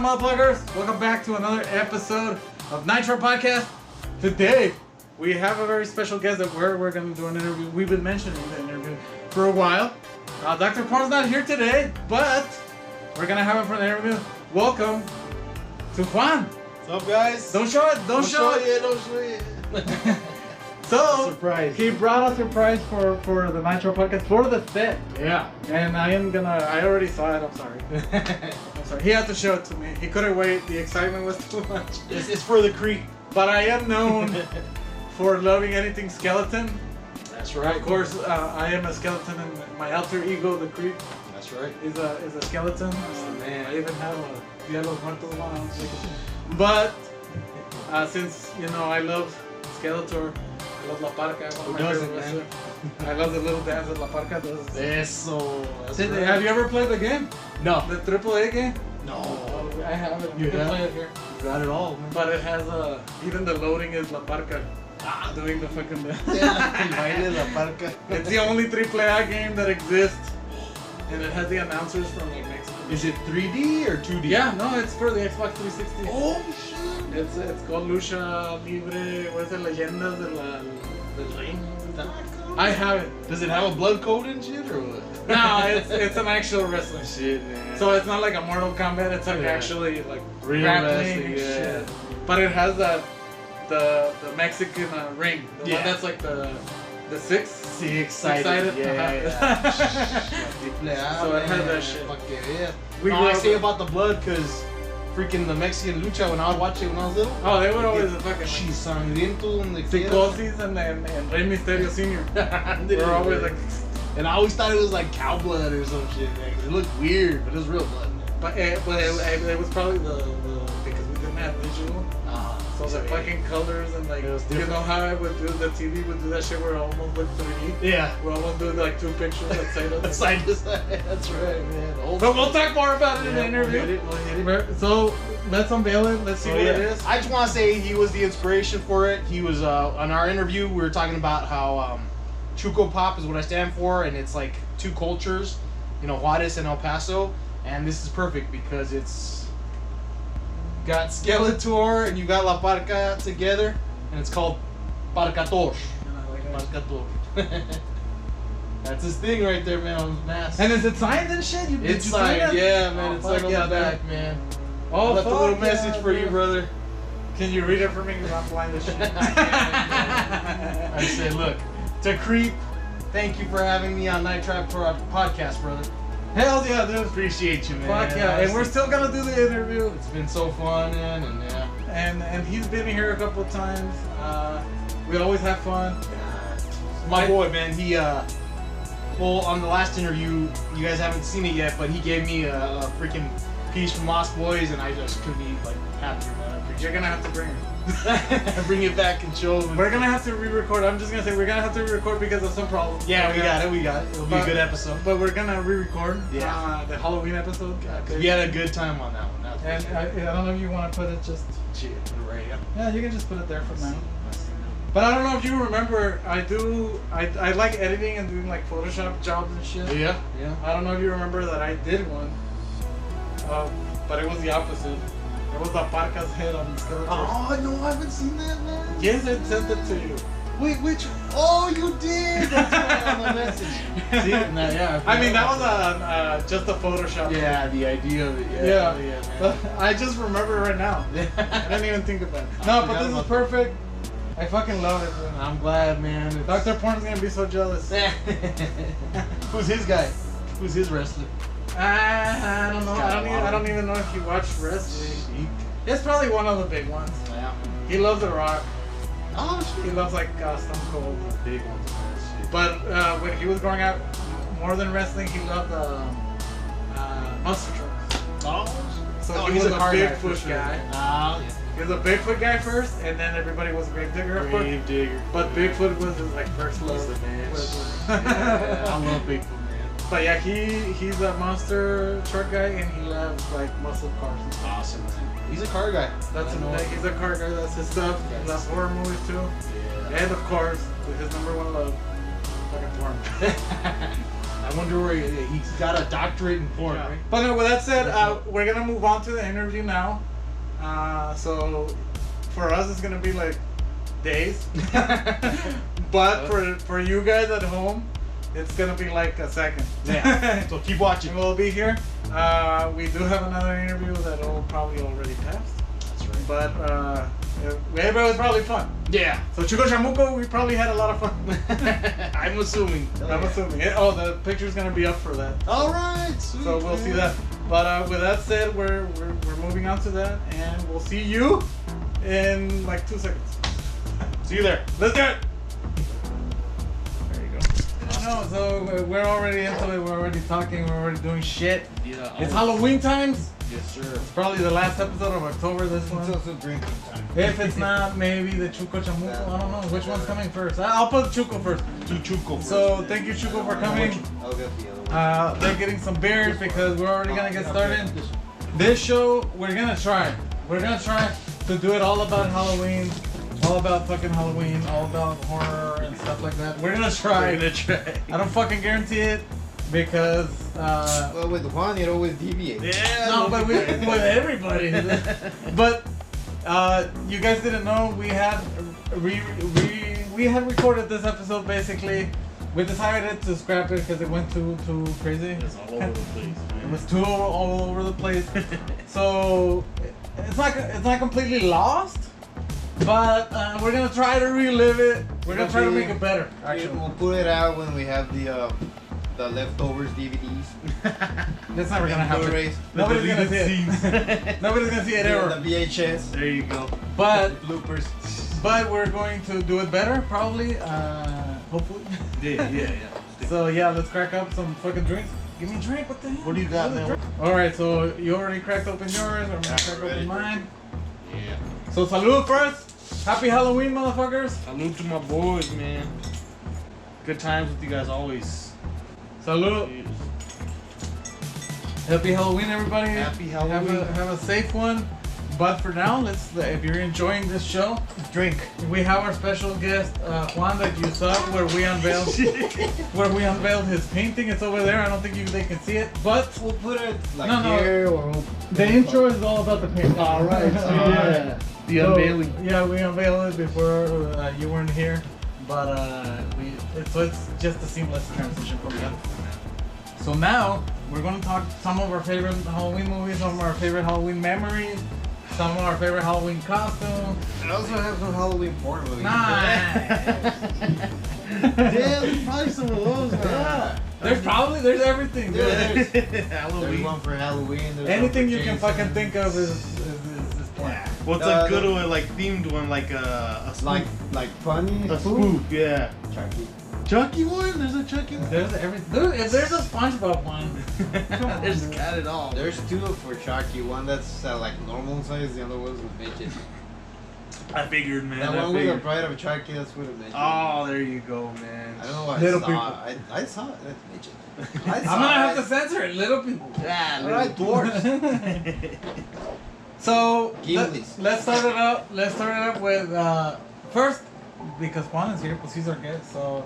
up, motherfuckers? Welcome back to another episode of Nitro Podcast. Today, we have a very special guest that we're going to do an interview. We've been mentioning the interview for a while. Dr. Porn's not here today, but we're going to have him for the interview. Welcome to Juan. What's up, guys? Don't show it. Don't show it. So, surprise. He brought a surprise for the Nitro Podcast for the set. Yeah. And I already saw it. I'm sorry. I'm sorry. He had to show it to me. He couldn't wait. The excitement was too much. It's for the creep. But I am known for loving anything skeleton. That's right. Of course, I am a skeleton, and my alter ego, the creep, That's right. is a skeleton. Oh, man. I even have a Dia de los Muertos one. But since I love Skeletor, I love La Parca. Who doesn't, man? I love the little dance that La Parca does. Eso. That's right. Have you ever played the game? No. The AAA game? No. Oh, I haven't. You can have? play it here. You got it all, man. But it has even the loading is La Parca doing the fucking dance. Baile La Parca. It's the only AAA game that exists, and it has the announcers from like Mexico. Is it 3D or 2D? Yeah, no, it's for the Xbox 360. Oh shit. It's called Lucha Libre. What is it? Leyendas del Ring. I have it. Does it have a blood code and shit or what? No, it's an actual wrestling. Shit, man. So it's not like a Mortal Kombat. It's like actually like real grappling wrestling, and yeah. shit. But it has the Mexican ring. The one that's like the six. See, excited. Yeah. So it has that shit. Fuck yeah. We I say about the blood because freaking the Mexican lucha when I would watch it when I was little. Oh, they would always fucking She's sangriento and the Psicosis and Rey Mysterio Sr. We're always like. And I always thought it was like cow blood or some shit, man. 'Cause it looked weird, but it was real blood. But it was probably the because we didn't have visual. So the fucking colors and like you know how I would do the TV would do that shit where it almost looked 3D. Yeah. We're almost doing like two pictures that side of side to side. That's right, man. But we'll talk more about it in the interview. We'll hit it. So let's unveil it. Let's see what it is. I just want to say he was the inspiration for it. He was on our interview. We were talking about how Chuco Pop is what I stand for, and it's like two cultures, Juarez and El Paso, and this is perfect because it's got Skeletor and you got La Parca together, and it's called Parcator. Parcator. That's his thing right there, man, on his mask. And is it signed and shit? It's signed, yeah, man. It's like on the back, man. Oh, I left a little message for you, brother. Can you read it for me? Because I'm blind as shit. I said, look, to Creep, thank you for having me on Night Trap for our podcast, brother. Hell yeah, dude. Appreciate you, man. Fuck yeah. And we're still gonna do the interview. It's been so fun, man, and yeah. And he's been here a couple of times. We always have fun. My boy, man, he well, on the last interview, you guys haven't seen it yet, but he gave me a freaking piece from Lost Boys, and I just couldn't be like happier, man. You're gonna have to bring it. Bring it back and show him. We're gonna have to re-record. I'm just gonna say we're gonna have to re-record because of some problems. Yeah, we got it. It'll be a good episode. But we're gonna re-record the Halloween episode. We had a good time on that one. And I don't know if you want to put it just. Shit, put it right here. Yeah, you can just put it there for now. But I don't know if you remember. I like editing and doing like Photoshop jobs and shit. Yeah. I don't know if you remember that I did one. But it was the opposite. It was La Parca's head on the skeleton. Oh no, I haven't seen that, man. Yes, I sent it to you. Wait, which? Oh, you did. That's why on the message. See, yeah. I mean, that was just a Photoshop. Yeah, the idea of it. Yeah. Man. But I just remember it right now. I didn't even think about it. No, but this is perfect. I fucking love it, man. I'm glad, man. Dr. Porn's gonna be so jealous. Who's his guy? Who's his wrestler? I don't know. I don't even know if you watch wrestling. It's probably one of the big ones. Yeah. He loves The Rock. Oh shit. He loves like Stone Cold. Big ones. Shit. But when he was growing up, more than wrestling, he loved monster trucks. Oh. So he was a Bigfoot guy. Oh yeah. He was a Bigfoot guy first, and then everybody was a Gravedigger. Gravedigger. But Bigfoot was his like first love. He's the man. Yeah, I love Bigfoot, man. But yeah, he's a monster truck guy, and he loves like muscle cars and stuff. Awesome. He's a car guy. He's a car guy. That's his stuff. He loves horror movies too. Yeah. And of course, his number one love, fucking porn. I wonder where he's got a doctorate in porn, right? But no, with that said, we're gonna move on to the interview now. So for us, it's gonna be like days. But for you guys at home, it's gonna be like a second. Yeah. So keep watching. We'll be here. We do have another interview that will probably already passed. That's right. But it was probably fun. Yeah. So Chuco Chamuco, we probably had a lot of fun. I'm assuming. I'm assuming. The picture's gonna be up for that. All right. Sweet, So we'll see that. But with that said, we're moving on to that, and we'll see you in like 2 seconds. See you there. Let's do it. There you go. No, so we're already into it. We're already talking. We're already doing shit. Yeah. It's Halloween times. Yes, sir. It's probably the last episode of October. This It's one. also drinking time. If it's not, maybe the Chuco Chamuco. I don't know which one's coming first. I'll put Chuco first. Chuco first. So thank you, Chuco, for coming. I'll get the other one. They're getting some beers because we're already gonna get started. This show, we're gonna try. We're gonna try to do it all about Halloween, all about fucking Halloween, all about horror and stuff like that. We're gonna try. We're gonna try. I don't fucking guarantee it because Well, with Juan, it always deviates. Yeah. no, but with everybody. But you guys didn't know we had we had recorded this episode basically. We decided to scrap it because it went too crazy. It's all over the place. It was too all over the place. So it's not completely lost, but we're gonna try to relive it. We're gonna try to make it better. Actually, We'll put it out when we have the leftovers DVDs. that's never gonna happen. Blu-rays. Nobody's gonna see it. Nobody's gonna see it The ever. VHS. There you go. But Bloopers. we're going to do it better, probably. Hopefully. Yeah. So yeah, let's crack up some fucking drinks. Give me a drink. What the hell? What do you got, man? All right, so you already cracked open yours. I'm gonna crack ready. open mine. Yeah. So salud first. Happy Halloween, motherfuckers. Salute to my boys, man. Good times with you guys always. Salud. Cheers. Happy Halloween, everybody. Happy Halloween. Have a safe one. But for now, if you're enjoying this show, Drink. we have our special guest Juan that you saw where we unveiled his painting. It's over there. I don't think they can see it, but We'll put it like No. here or we'll the intro is all about the painting. All right. So, yeah. The So, unveiling. Yeah, we unveiled it before you weren't here, but it's just a seamless transition from that. So now we're going to talk some of our favorite Halloween movies, some of our favorite Halloween memories, some of our favorite Halloween costumes. I also have some Halloween porn movies. Nice. Yeah, there's probably some of those. Yeah. There's everything. Yeah, There's There's Halloween. one for Halloween. There's anything one you for can Jason. fucking think of is porn. Yeah. What's a good one, like themed one, like a spoof? Like funny. A spoof, yeah. Chucky. Chucky one? There's a Chucky one? There's everything. Dude, if there's a SpongeBob one, come on. There's got it all. There's two for Chucky. One that's like normal size. The other one's with midget. I figured, man. That I one with the figured. Pride of Chucky. That's with a midget. Oh, there you go, man. I don't know why Little I saw it. I saw it. That's midget. I saw I'm gonna have it. to censor it, little people. Ah, Alright, dwarfs. So Gimlis. let's start it up. Let's start it up with first because Juan is here, because he's our guest. So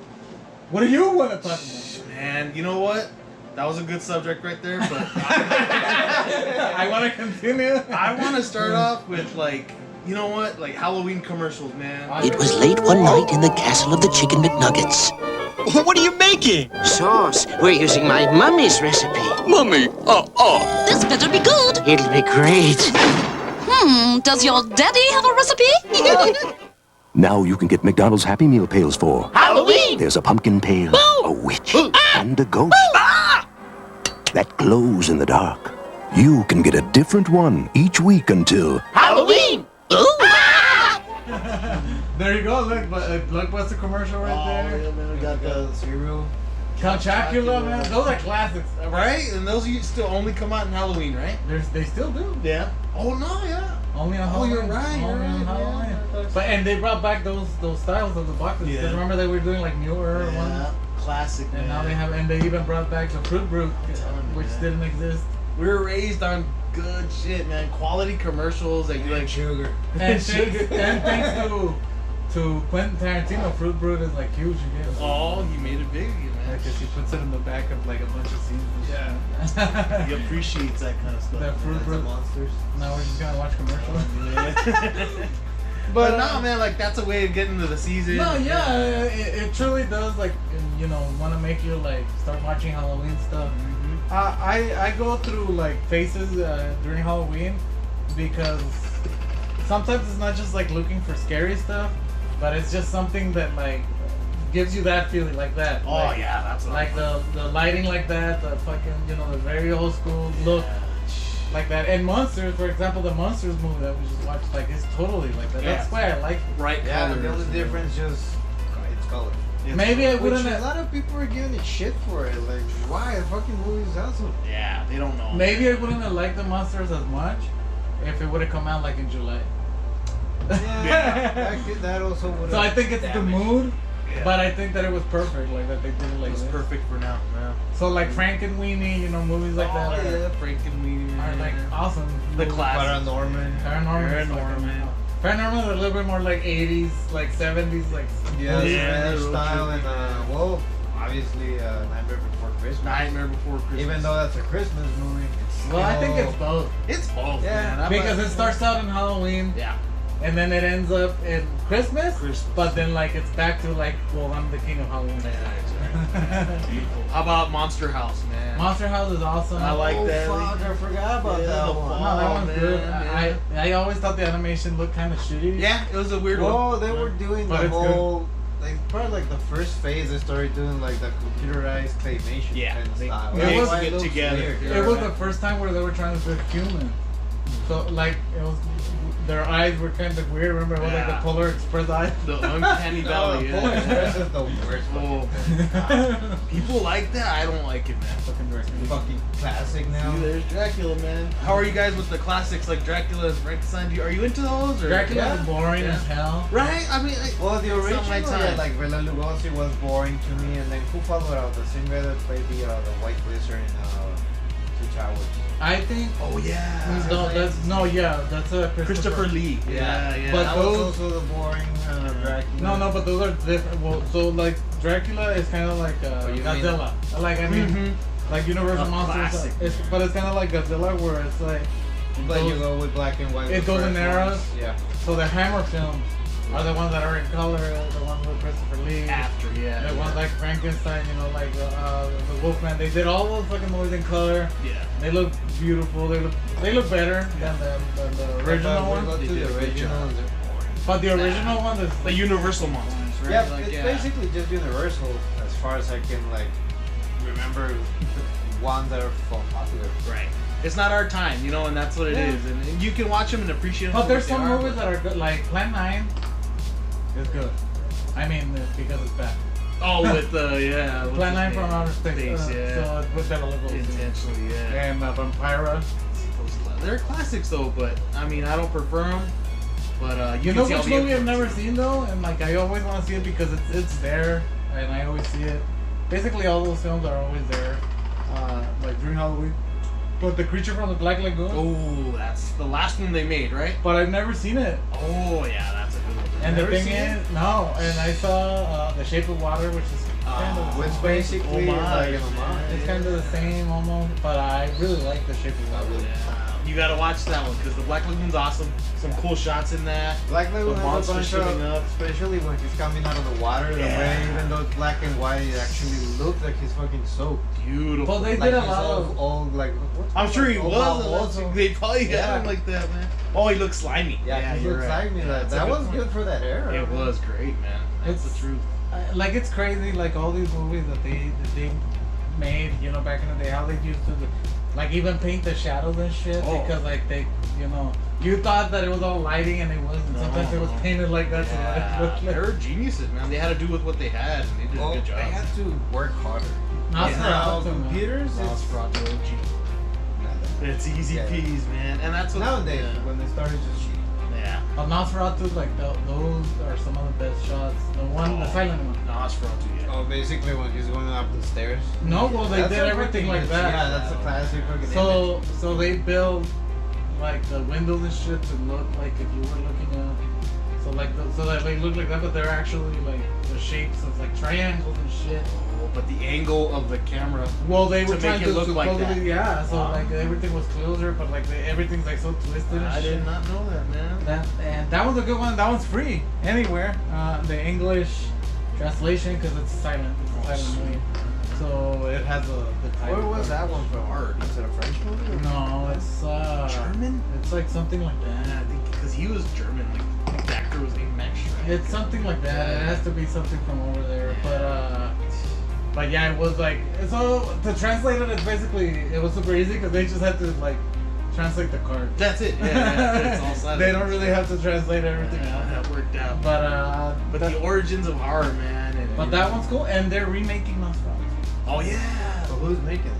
what do you want to talk about? Man, you know what? That was a good subject right there, but I want to continue. I want to start off with you know what? Like Halloween commercials, man. It was late one night in the castle of the Chicken McNuggets. What are you making? Sauce. We're using my mummy's recipe. Mummy, This better be good. It'll be great. Does your daddy have a recipe? Now you can get McDonald's Happy Meal pails for Halloween! There's a pumpkin pail, a witch, and a ghost that glows in the dark. You can get a different one each week until Halloween! There you go. Look, what's the commercial right there? yeah, man, we got The the cereal. Count Chocula, man. Those are classics, right, and those still only come out in Halloween, right? They still do. Yeah. Oh no, yeah. Only on Oh, Halloween. you're right, you're Only on right, Halloween. yeah. But and they brought back those styles of the boxes. Yeah. Remember they were doing like newer ones. Yeah. Classic, man. And now they have, and they even brought back the Fruit Brute, which man. didn't exist. We were raised on good shit, man. Quality commercials that you like. Sugar. And thanks to Quentin Tarantino, Fruit Brute is like huge again. Oh, he made it big, man. Because he puts it in the back of like a bunch of scenes. Yeah. He appreciates that kind of stuff. That Fruit That's the Brute. monsters. Now we're just gonna watch commercials. But no, man, like that's a way of getting to the season. No, yeah, it truly does, like, you know, want to make you like start watching Halloween stuff. I go through like phases during Halloween because sometimes it's not just like looking for scary stuff, but it's just something that like gives you that feeling like that. Oh like, yeah, that's what like the lighting like that, the fucking, you know, the very old school look. Like that. And Monsters, for example, the Monsters movie that we just watched, like, is totally like that. Yeah. That's why I like it. bright Yeah, colors. the only difference just it's color. Maybe I Which wouldn't a have, lot of people are giving it shit for it. Like, why? The fucking movie's awesome. Yeah, they don't know. maybe I wouldn't have liked the Monsters as much if it would have come out like in July. Yeah, that also would. So I think it's the mood, Yeah. but I think that it was perfect, like that they did it like It was this. perfect for now. Yeah. So like Frankenweenie, you know, movies like that are, Frankenweenie. are like awesome. The movies. classic. Paranorman. Paranormal. is fucking- Paranormal is a little bit more like 80s, like 70s, like Yeah, Yeah, Spanish the road style trip. and well, obviously Nightmare Before Christmas. Nightmare Before Christmas. Even though that's a Christmas movie, it's Well, I think still- it's both it's both, Yeah, man. because it starts out in Halloween. Yeah. And then it ends up in Christmas, Christmas. but then like it's back to like, well, I'm the king of Halloween. Beautiful. How about Monster House, man? Monster House is awesome. I like Oh that. fuck! I forgot about Yeah, that the one. No, that Oh, one's man, good. yeah. I always thought the animation looked kind of shitty. Yeah, it was a weird one. Well, they were doing But the it's whole, like probably like the first phase. They started doing like the computerized claymation Yeah, kind of they- style. they That's was- why get looks together. weird. It was the first time where they were trying to look human. So like it was, their eyes were kind of weird. Remember, it was like the Yeah. Polar Express eyes. The uncanny No, valley. Polar Express is the worst Oh. fucking, People like that. I don't like it, man. fucking classic now. See, there's Dracula, man. How are you guys with the classics like Dracula and Frankenstein? Are you into those? Or? Dracula Yeah. was boring as hell. Right? I mean, like, Well, the It's not original, my yeah, time. like Bela Lugosi was boring to me, and then who followed out? The same guy that played the White Wizard in Two Towers. I think. oh yeah. That's Christopher Lee. Yeah, yeah. But that those- was also the boring Dracula. No, but those are different. Well, so like Dracula is kind of like you mean- Godzilla. Like I mean, like Universal A Monsters. classic. But it's kind of like Godzilla, where it's like But you go with black and white. it the goes in first eras. ones. Yeah. so the Hammer films are the ones that are in color, the ones with Christopher Lee. After, yeah. The ones like Frankenstein, you know, like the Wolfman. They did all those fucking movies in color. Yeah. They look beautiful. They look better than the original But one. we go They to did a the good original. job. and they're boring. But the original one is The Universal monsters, right? Yeah, Like, it's basically just Universal as far as I can like remember the ones that are popular. Right. It's not our time, you know, and that's what it Yeah. is. And you can watch them and appreciate them. But for there's what they some are, movies but- that are good, like Plan 9 is good. I mean, because it's bad. Oh, with the yeah. what's Plan his 9 name? from Outer Space. yeah. So it's with Bela Lugosi. Intentionally, yeah. And Vampira. They're classics though, but I mean, I don't prefer them. But You can know see all which the movie I've never influences. seen though, and like I always want to see it because it's there, and I always see it. Basically, all those films are always there, like during Halloween. But The Creature from the Black Lagoon. Oh, that's the last one they made, right? But I've never seen it. Oh yeah, that's a good one. And the Never thing seen is, no. And I saw The Shape of Water, which is kind of Which basically is like an homage. it's kind of the same almost, but I really like The Shape of Water. Yeah. You gotta watch that one because the Black Lagoon's awesome. Some cool shots in that. Black Lagoon The has a monster bunch shooting of, up. especially when he's coming out of the water, the Yeah. way even though it's black and white, it actually looks like he's fucking soaked. Beautiful. Well, they Like did a he's lot of. all like. what's I'm called, sure he all was. baboso. They probably Yeah. had him like that, man. Oh, he looks slimy. Yeah, he you're looks right. like me. Yeah, That that's a that good was point. good for that era. It was great, man. That's It's- the truth. Like it's crazy, like all these movies that they made, you know, back in the day, how they used to, like even paint the shadows and shit, Oh. because like they, you know, you thought that it was all lighting and it wasn't. Sometimes it was painted like that. So that it Yeah, looked like, they're geniuses, man. They had to do with what they had, and they did Well, a good job. they had to work harder. Not Yeah. for Now us, man. computers, it's Nosferatu OG. not that It's easy Yeah. peas, man. And that's what nowadays Yeah. when they started just cheating. Yeah. But Nosferatu, like those are some of the best shots. The one, the silent one. Nosferatu, yeah. Oh, basically when he's going up the stairs. No, well they That's did a everything fucking like good- that. Yeah, that's a classic fucking image. So they build like the windows and shit to look like if you were looking up. So like, so that they look like that, but they're actually like the shapes of like triangles and shit. But the angle of the camera. Well, they were To trying make it to look like supposedly, that. yeah. So Wow. like everything was closer, but like everything's like so twisted and I shit. did not know that, man. That was a good one. That one's free anywhere. The English translation, because it's silent. It's a silent movie. So it has the title. Where was that one from? Art. Is it a French movie? Or? No, it's German? It's like something like that. Yeah, I think because he was German, like the actor was named Max Schreck. It's something like that. It has to be something from over there. But yeah, it was like, so to translate it, it's basically, it was super easy because they just had to like translate the card. That's it. Yeah, it's all silent. They don't really have to translate everything else. That worked out. But the origins of horror, man. But that one's cool, and they're remaking Nosferatu. Oh yeah. So who's making it?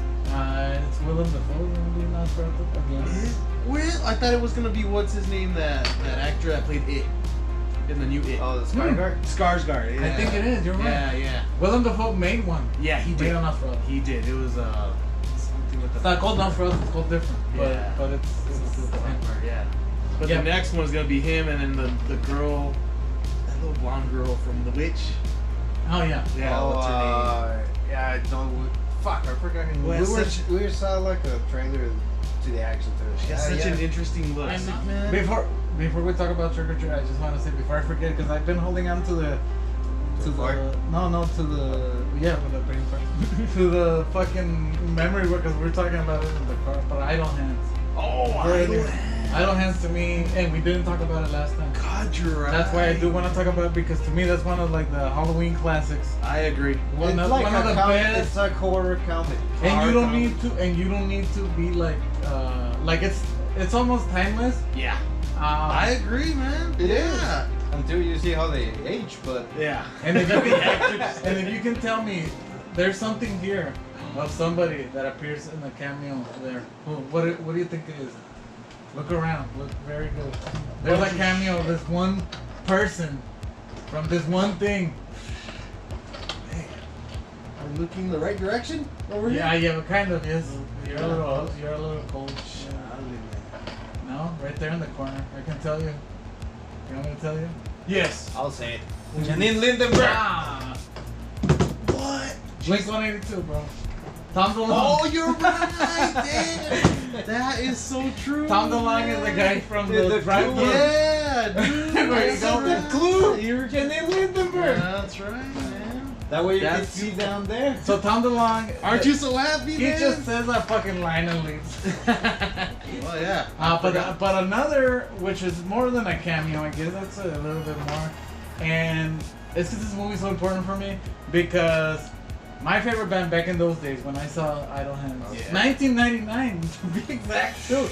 It's Willem Dafoe gonna be Nosferatu again. Where? I thought it was gonna be what's his name, that actor that played It in the new It. Oh, the Skarsgård? Skarsgård. Yeah. I think it is. You're right. Yeah. Willem Dafoe made one. Yeah, he Made did. on Nosferatu. He did. It was something with the. It's not called Nosferatu. It's called different. Yeah. But it's the same. Yeah. But Yeah. the next one's gonna be him, and then the girl, that little blonde girl from The Witch. Oh yeah. Yeah. Oh, what's her name? yeah, I don't. Fuck, I forgot her name. Well, We saw like a trailer to the action to it. She has such an interesting look. Man. Before we talk about Trick or Treat, I just want to say before I forget, because I've been holding on to the with the brain part to the fucking memory work, because we were talking about it in the car. But Idle Hands. Oh, Idle Hands to me, and we didn't talk about it last time. God, you're right. That's why I do want to talk about it, because to me that's one of like the Halloween classics. I agree. One It's of, like one of the best. It's like horror comedy. And you don't need to be like it's almost timeless. Yeah. I agree, man. It is. Yeah. Until you see how they age, but Yeah. And if you can tell me there's something here of somebody that appears in the cameo there. What do you think it is? Look around. Look very good. There's a cameo of this one person from this one thing. I'm looking the right direction over here. Yeah, but kind of, yes. You're a little cold. No, right there in the corner. I can tell you. You want me to tell you? Yes. I'll say it. Janine Lindenberg. Ah, What? Blink 182, bro. Tom DeLonge. Oh, you're right. Damn. That is so true. Tom DeLonge is the guy from The the Drive. Yeah, dude. There you go. The clue. You're Janine Lindenberg. That's right, man. That way you can That's- see down there. So Tom DeLonge. Aren't you so happy, He man? just says a fucking line and leaves. Well, yeah. But another, which is more than a cameo, I guess that's a little bit more, and it's because this movie's so important for me, because my favorite band back in those days when I saw Idle Hands, Yeah. 1999 to be exact too.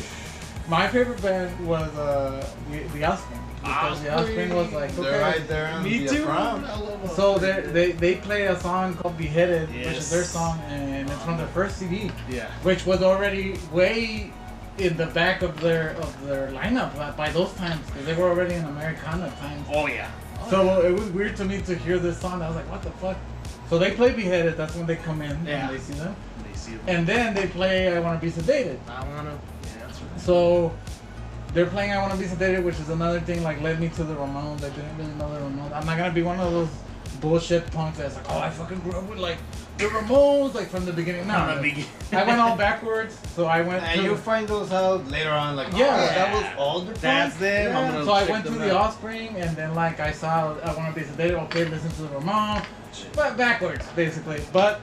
My favorite band was the Offspring, because the Offspring was like They're right there on Me the too. front. I love So they play a song called Beheaded, which is Yes. their song, and it's from their first CD, Yeah. which was already way in the back of their lineup by those times, because they were already in Americana times. Oh yeah. So it was weird to me to hear this song. I was like, what the fuck? So they play Beheaded. That's when they come in Yeah. and they see them, They see it. and then they play I Wanna Be Sedated. I wanna. Yeah, that's right. So they're playing I Wanna Be Sedated, which is another thing like led me to the Ramones. I didn't really know the Ramones. I'm not gonna be one of those bullshit punks that's like, oh, I fucking grew up with like the Ramones, like from the beginning. No, From the beginning. I went all backwards. So I went. And to, you find those out later on, like, Yeah. oh, that was all the That's them. I'm gonna So I check went to them the out. Offspring, and then like I saw I Wanna Be Sedated. Okay, listen to the Ramones, but backwards basically. But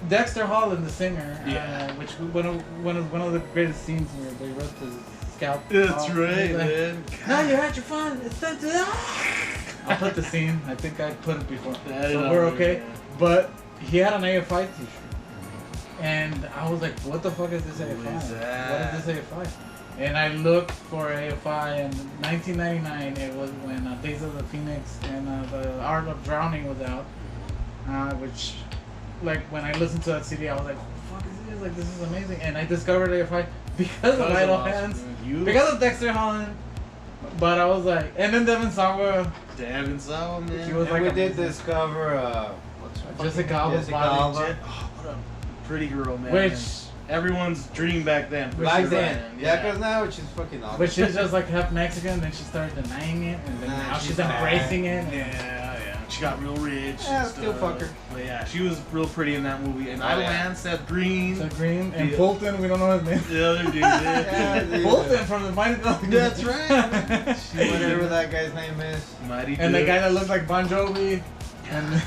Dexter Holland, the singer, Yeah. which one of the greatest scenes where they ripped his scalp. That's off. right, He's like, man. Now you're at your fun. It's time to. I'll put the scene. I think I put it before, I so know, we're okay. yeah. But he had an AFI T-shirt, and I was like, "What the fuck is this AFI? is that? What is this AFI?" And I looked for AFI, and 1999 it was when Days of the Phoenix and the Art of Drowning was out, which, like, when I listened to that CD, I was like, "What the fuck is this? Like, this is amazing!" And I discovered AFI because of Idle Hands, because of Dexter Holland. But I was like, and then Devin Sawa, Devin Sawa, man. he was And like, we a- did discover, what's her Jessica Alba's Jessica body. Alba. Oh, what a pretty girl, man. Which everyone's dream back then. for Back sure. then. Yeah, because now she's fucking awful. But she's just like half Mexican, then she started denying it, and then now she's embracing it. Yeah. She got real rich. Yeah, and still stuff. fuck her. But yeah, she was real pretty in that movie. And Idleland, Seth Green. So Green and Yeah. Fulton, we don't know his name. The other dude. Yeah, dude. Fulton from the Mighty Ducks. That's right. Whatever that guy's name is. Mighty And the Ducks. guy that looks like Bon Jovi. And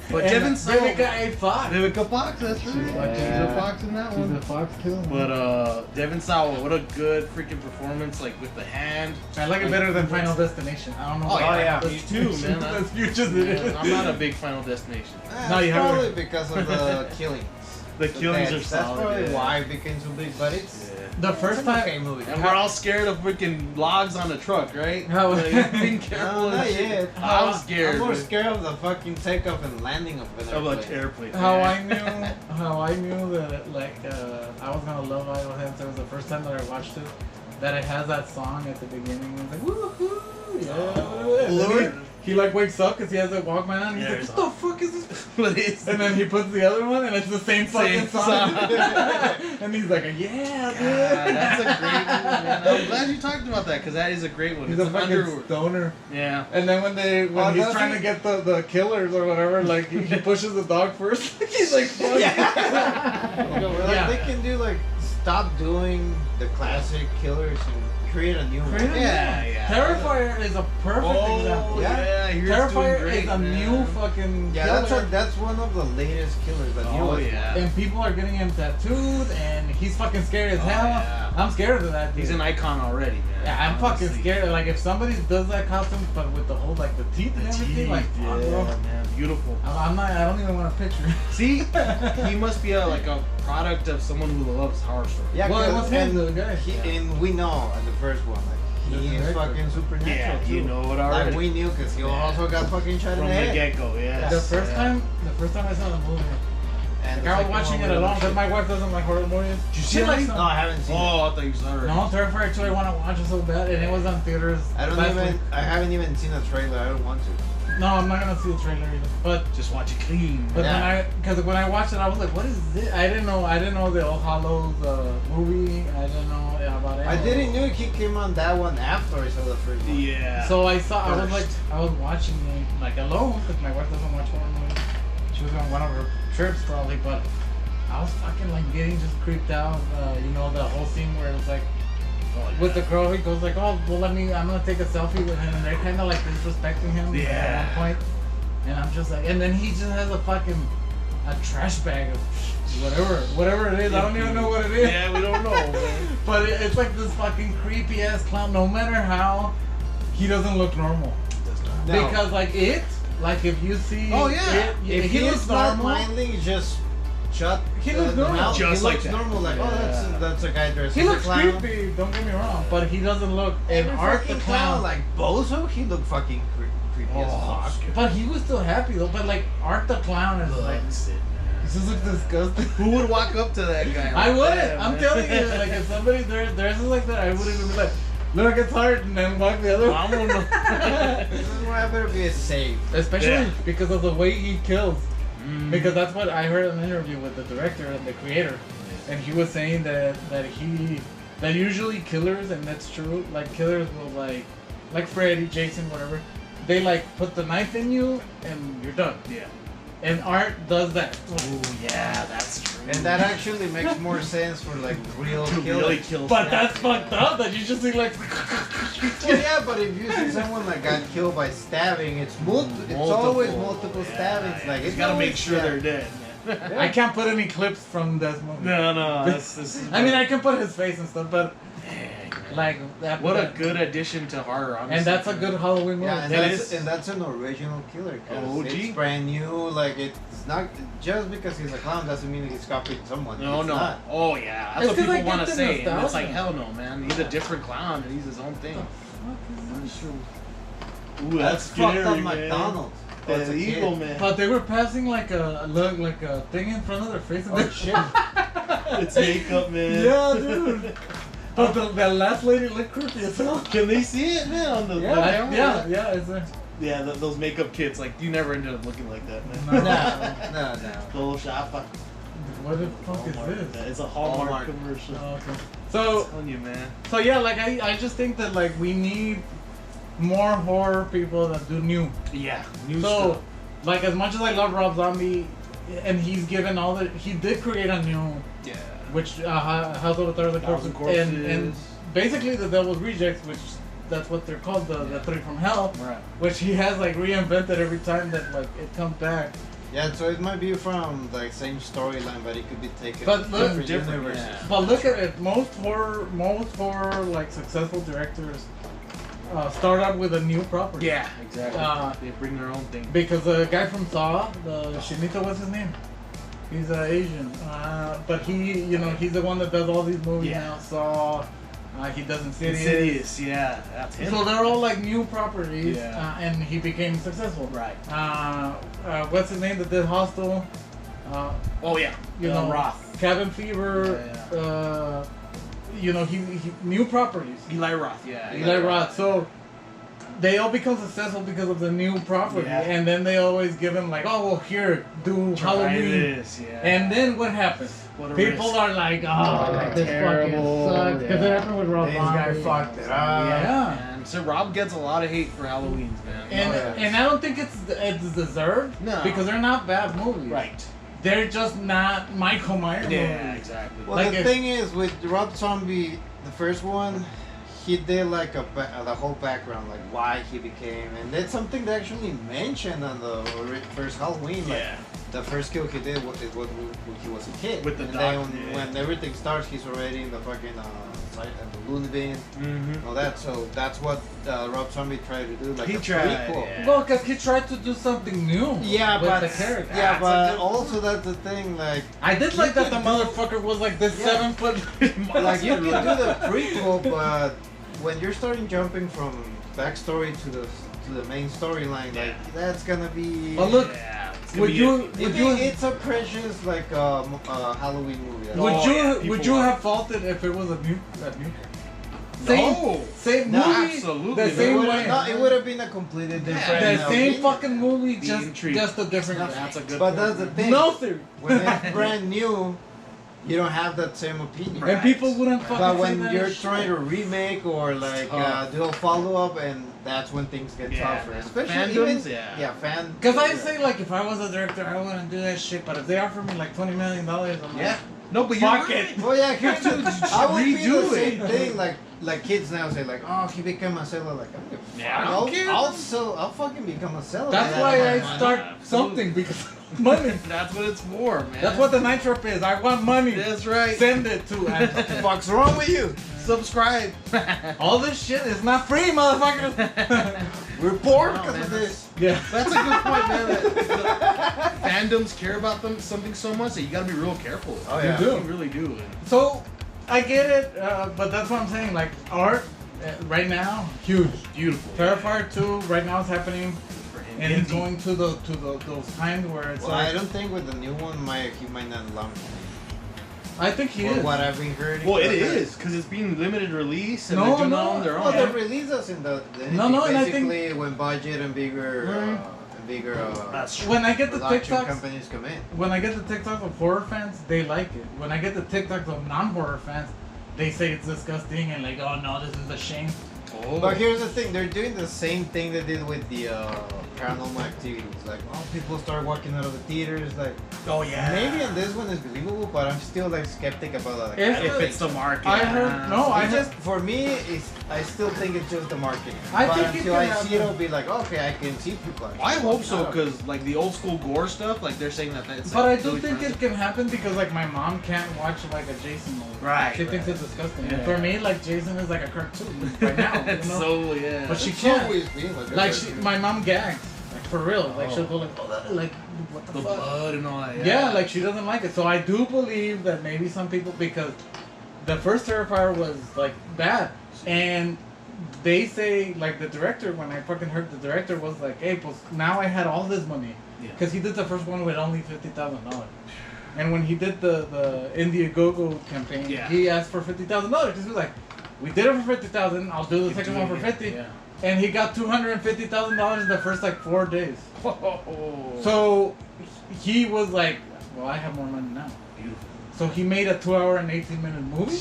But and Devin Sawa. Vivica A. Fox. Vivica Fox, that's right. Yeah. She's a Fox in that She's one. a Fox too. But Devin Sawa, what a good freaking performance, like with the hand. I like it better than Final Destination. I don't know. Oh, why. yeah, As me too, huge- man. As huge as it is. I'm not a big Final Destination. No, you it's haven't. probably because of the killings. The killings are That's solid. probably yeah. why it became so big, but it's The first it's an okay time. movie. And we're all scared of freaking logs on the truck, right? How- Like, being careful. No, and not shit. yet. I was scared. I'm more dude. scared of the fucking takeoff and landing of an Of an airplane. airplane. How yeah. I knew that like I was gonna love Idle Hands. It was the first time that I watched it. That it has that song at the beginning. It's like woohoo, yeah. And then Lord. he like wakes up because he has a Walkman on. He's Yeah, like, it's what the fuck is this? What is And then he puts the other one, and it's the same fucking Same song. song. And he's like, yeah, dude. That's a great one, man. I'm glad you talked about that because that is a great one. He's It's a an fucking underworld. stoner. Yeah. And then when Oh, he's does trying he? to get the killers or whatever, like he pushes the dog first. He's like, fuck. You know, like, Yeah. they can do like stop doing the classic killers and create a new one. Create a new Yeah, one. yeah. Terrifier is a perfect example. Oh, Yeah. yeah. You're Terrifier doing great, is a man. new fucking Yeah, killer. that's one of the latest killers. The Oh, newest yeah. And people are getting him tattooed, and he's fucking scary as Oh, hell. yeah. I'm scared of that. Dude. He's an icon already, man. Yeah, I'm fucking Honestly. scared. Like if somebody does that costume, but with the whole like the teeth and everything, like fuck, yeah, bro. man. Beautiful. I'm not. I don't even want to picture. See, he must be a product of someone who loves horror stories. Yeah, Well, it was him, and the guy. and we know in the first one, like he The is director. fucking supernatural Yeah, too. you know it already. Like we knew because he Yeah. also got fucking shot in From the the head. get-go, yeah. The first time I saw the movie, And like, I was the watching second it one alone was because my wife doesn't like horror movies. Did you She see it? likes No, I haven't seen it. Oh, I thought you saw it. No, Terrifier 2, I want to watch it so bad, and it was on theaters. last week. I haven't even seen a trailer. I don't want to. No, I'm not gonna see the trailer either. But Just watch it clean. But Yeah. when I watched it, I was like, "What is this?" I didn't know the All Hallows movie. I didn't know about it. I didn't know he came on that one after I saw the first one. Yeah. So I was watching it like alone because my wife doesn't watch horror movies. She was on one of her trips probably, but I was fucking like getting just creeped out. You know the whole scene where it was like. With the girl, he goes like, "Oh, well, I'm gonna take a selfie with him," and they're kind of like disrespecting him Yeah. at one point. And I'm just like, and then he just has a trash bag of whatever it is. I don't even know what it is. Yeah, we don't know, man. But it's like this fucking creepy ass clown. No matter how, he doesn't look normal. No. Because like if you see, Oh, yeah. it, If he he's looks not normal. minding, just shut. He the looks normal. mouth. Just he like looks that. normal. Like, oh, Yeah. that's a guy dressed He as a looks clown. creepy. Don't get me wrong, but he doesn't look. And Every Art the fucking clown, like Bozo, he looked fucking creepy as fuck. but he was still happy though. But like Art the clown is like, Loves it, man. he just looks disgusting. Who would walk up to that guy? I like wouldn't. that, I'm man? telling you, like if somebody there's something like that, I wouldn't even be like, look, it's hard, and then walk the other way. I don't know. This is why I better be safe. Especially Yeah. because of the way he kills. Because that's what I heard in an interview with the director and the creator, and he was saying that usually killers, and that's true. Like killers will like Freddy, Jason, whatever. They like put the knife in you and you're done. Yeah. And Art does that. Oh yeah, that's true. And that actually makes more sense for like real really killers. kills. But that's fucked up. That you just see like. Well, yeah, but if you see someone that got killed by stabbing, it's always multiple stabbings. Yeah, Like you it's gotta always, make sure they're dead. Man. I can't put any clips from this movie. No, this is. I mean, I can put his face and stuff, but like that. What a good addition to horror, honestly. And that's a good Halloween movie. Yeah, and It that's, is. and that's an original killer. 'Cause OG. it's brand new. Like it's not just because he's a clown doesn't mean he's copying someone. No, It's no. not. Oh yeah, that's It's what 'cause I people want get to the say, and it's nostalgia. like hell no, man. He's a different clown, and he's his own thing. Ooh, That's fucked up McDonald's. That's The a evil kid. man. But they were passing like a thing in front of their face. And Oh shit! It's makeup, man. Yeah, dude. But the last lady looked creepy as hell. Can they see it, man? On the camera? Yeah, it's a. Yeah, those makeup kits, like you never ended up looking like that, No. man. No. Photoshop. What the fuck is this? It's a Hallmark commercial. Oh, okay. So, I'm telling you, man. so yeah, like I just think that like we need more horror people that do new. Yeah, new So, stuff. like as much as I love Rob Zombie, and he's given all the, he did create a new, Yeah. which House of a Thousand Thousand Corpses, and Corpses. basically the Devil's Rejects, which that's what they're called, the Three from Hell, Right. which he has like reinvented every time that like it comes back. Yeah, so it might be from the same storyline, but it could be taken But from look- different universes. yeah. But look at it, most horror like successful directors start out with a new property. Yeah, exactly. They bring their own thing. Because the guy from Saw, the Shinito, what's his name? He's Asian, but he's the one that does all these movies Yeah. now. Saw, he does Insidious. Insidious, yeah, that's him. So they're all like new properties, Yeah. and he became successful. Right. What's his name that did Hostel? Oh yeah, You know, Roth. Cabin Fever. He new properties. Eli Roth, yeah. Eli Roth. So they all become successful because of the new property, Yeah. and then they always give him like, oh well, here, do Try Halloween. this, yeah. And then what happens? What a People risk. are like, oh, this terrible. fucking sucks. Because it happened with Rob This guy Zombie. fucked it up. Yeah. And so Rob gets a lot of hate for Halloween's, man. And I don't think it's deserved. No. Because they're not bad movies. Right. They're just not Michael Myers Yeah, movies. exactly. Well, Like the if- thing is, with Rob Zombie, the first one, he did like the whole background, like why he became, and that's something they actually mentioned on the first Halloween. Like, Yeah. the first kill he did was when he was a kid. With the and doc, then yeah. when everything starts, he's already in the fucking the loony bin, Mm-hmm. all that. So that's what Rob Zombie tried to do, like He a tried, prequel. yeah. Well, because he tried to do something new. Yeah, with but the character. yeah, That's a but good- also that's the thing, like. I did You like that the could do- motherfucker was like this Yeah. 7 foot. Like you can do the prequel, but when you're starting jumping from backstory to the main storyline, like that's gonna be. But look, Yeah. it's gonna would be you It's a precious like Halloween movie. would Oh, you yeah, would people you love have faulted if it was a new No. same No, movie, absolutely the not. same It way, would, no, it would have been a completely different. the same opinion. fucking movie, The just intrigue. a different. That's a good But point. that's the thing. no theory. When it's brand new, you don't have that same opinion. And people wouldn't fucking. But say when that you're shit. trying to remake or like tough. do a follow up, and that's when things get Yeah, tougher. man. Especially Fandoms, even, yeah. fan. Because I say like if I was a director, I wouldn't do that shit. But if they offer me like $20 million, I'm like, Yeah. No, but you're fuck right. it. Well, yeah, here too. I would be redo the same it. thing. Like kids now say like, oh, he became a seller. Like, I don't give a Yeah, I fuck. don't care. I'll fucking become a seller. That's Yeah, why I man. start Absolutely. something because money. That's what it's for, man. That's what the Nitro is. I want money. That's right. Send it to. And Fuck's wrong with you? Subscribe. all this shit is not free, motherfuckers. We're poor Oh, because man, of this. Yeah. That's a good point, man. That fandoms care about something so much that you gotta be real careful. Oh, You yeah. do. You really do. So, I get it, but that's what I'm saying. Like art, right now, huge. Beautiful. Terrifier 2 right now is happening, For him. and it's Indie. going to those times where it's Well, like. I don't think with the new one, he might not launch. I think he For is. what I've been hearing. Well, it but is because it's being limited release and No, they're doing no. it on their Well, own. they release us in the No, and I think- basically when budget and bigger That's true. When I get the production TikToks, companies come in. when I get the TikToks of horror fans, they like it. When I get the TikToks of non-horror fans, they say it's disgusting and like, oh no, this is a shame. Oh. But here's the thing: they're doing the same thing they did with the Paranormal Activities. Like, oh, people start walking out of the theaters. Like, Oh yeah. maybe in this one is believable, but I'm still like skeptic about like. If If it's the market. I heard no, I I just just for me, I still think it's just the marketing. I but think it until can I see it, happen. I'll be like, okay, I can see people. I hope so Out. because like the old school gore stuff, like they're saying that that's. But like, I do really think trying it can happen because like my mom can't watch like a Jason movie. Right, She thinks right. it's disgusting. Yeah. And for me, like Jason is like a cartoon right now. You It's know? so yeah. But she It's can't. always been like, Like that. my mom gags. Like for real. Like she'll go like, oh, like what the, the fuck? blood and all that. Yeah, like she doesn't like it. So I do believe that maybe some people, because the first Terrifier was like bad, and they say like the director, when I fucking heard the director was like, hey, pues now I had all this money, Yeah. because he did the first one with only $50,000, and when he did the Indiegogo campaign, Yeah. he asked for $50,000. He was like, we did it for $50,000. I'll do the Keep second doing one for it, $50,000. yeah. And he got $250,000 in the first like 4 days. Oh. So he was like, well, I have more money now. Beautiful. So he made a 2-hour and 18-minute movie,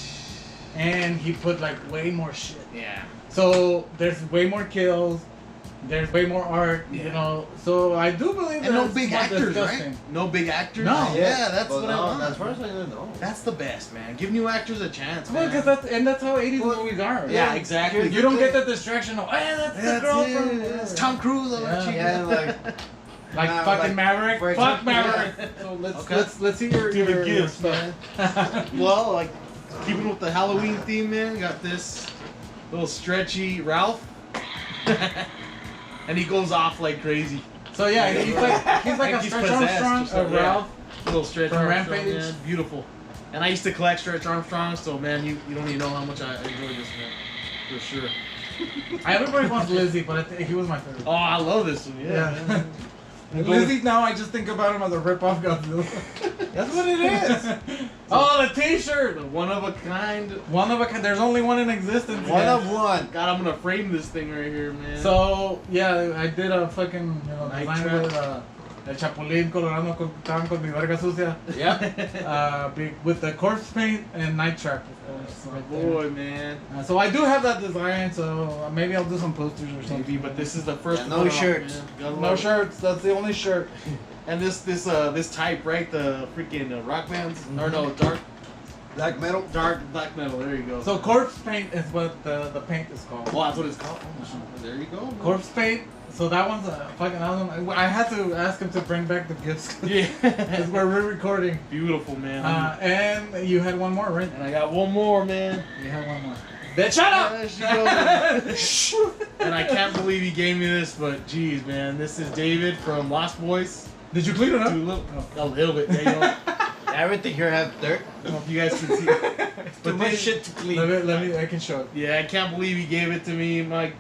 and he put like way more shit. Yeah. So there's way more kills, there's way more art, Yeah. you know. So I do believe And no that's big not actors, disgusting. right? No big actors. No. Yeah, that's But what I no, want. as far as I know. That's the best, man. Give new actors a chance, Well, man. because that's how 80s movies are. Yeah, exactly. You don't get the distraction of, hey, that's the girl it. from. It's Tom Cruise. Yeah. Yeah, Like Nah, fucking like, Maverick. for Fuck example, Maverick. yeah. So let's Okay. let's see your Do the your gifts, stuff. Well, like keeping with the Halloween theme, man. Got this little stretchy Ralph, and he goes off like crazy. So yeah, he's like a He's Stretch possessed or Armstrong, a something, yeah. Ralph. Little Stretch From Armstrong, Rampage. man. Beautiful. And I used to collect Stretch Armstrongs, so man, you don't even know how much I enjoy this, man. For sure. Everybody wants Lizzie, but he was my favorite. Oh, I love this one. Yeah. man. Lizzie, now I just think about him as a rip-off Godzilla. That's what it is. Oh, the T-shirt. The one of a kind. One of a kind. There's only one in existence. One man. of one. God, I'm gonna frame this thing right here, man. So yeah, I did a fucking Night design trap. with El Chapulín Colorado estaban con mi verga sucia. Yeah. With the corpse paint and night trap, of course. Right there. Boy, man. So I do have that design, so maybe I'll do some posters or something. Maybe, but this is the first Yeah, one. no on, shirts. man. Gotta No love it. shirts. That's the only shirt. And this type, right? The freaking rock bands, or no, Black metal. dark black metal. There you go. So corpse paint is what the paint is called. well, that's what it's called. Oh, there you go. man. Corpse paint. So that one's a fucking awesome. I had to ask him to bring back the gifts. Yeah. Because we're re-recording. Beautiful, man. And you had one more, right? And I got one more, man. You had one more. Bitch, shut up! There she goes. And I can't believe he gave me this, but geez, man, this is David from Lost Boys. Did you clean it up? A little bit. There you go. Everything here have dirt. I don't know if you guys can see it. Too much this- shit to clean. Let me, I can show it. Yeah, I can't believe he gave it to me. Like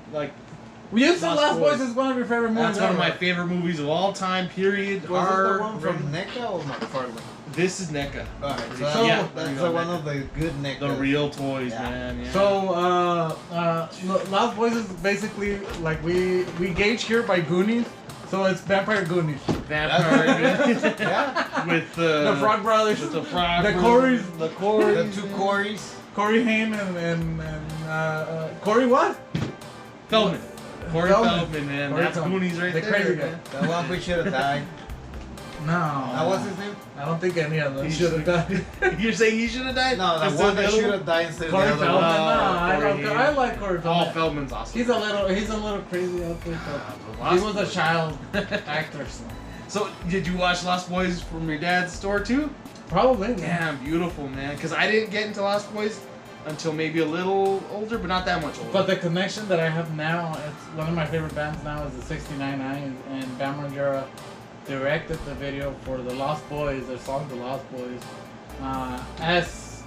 You said Lost Lost Boys Boys is one of your favorite movies. that's one of my ever. favorite movies of all time. Period. Was Hard, it the one from rated- NECA or McFarlane? This is NECA. Alright, So, yeah, that's one of the good NECA. The real toys, Yeah. man. Yeah. So, Lost Boys is basically like we gauge here by Goonies. So it's Vampire Goonies. Vampire Yeah. with The Frog Brothers. with the frog. The Corys. The Corys. The two Corys. Corey Haim and Corey what? Feldman. Corey Feldman. Feldman, man. Corey That's Feldman. Goonies right The there. crazy guy. man. The one we should have died. No. That was his name? I don't think any of them He should have died. You're saying he should have died? No, the Instead one of the that other should one? have died instead of Corey the other Feldman. one. I like Corey Oh, Feldman. Feldman's awesome. He's a little crazy out there, but Lost he was a Boys. child actor. So. So, did you watch Lost Boys from your dad's store too? Probably. Damn, beautiful, man. Because I didn't get into Lost Boys until maybe a little older, but not that much older. But the connection that I have now, it's one of my favorite bands now is the 69 Eyes, and Bam Margera directed the video for the Lost Boys, their song The Lost Boys, as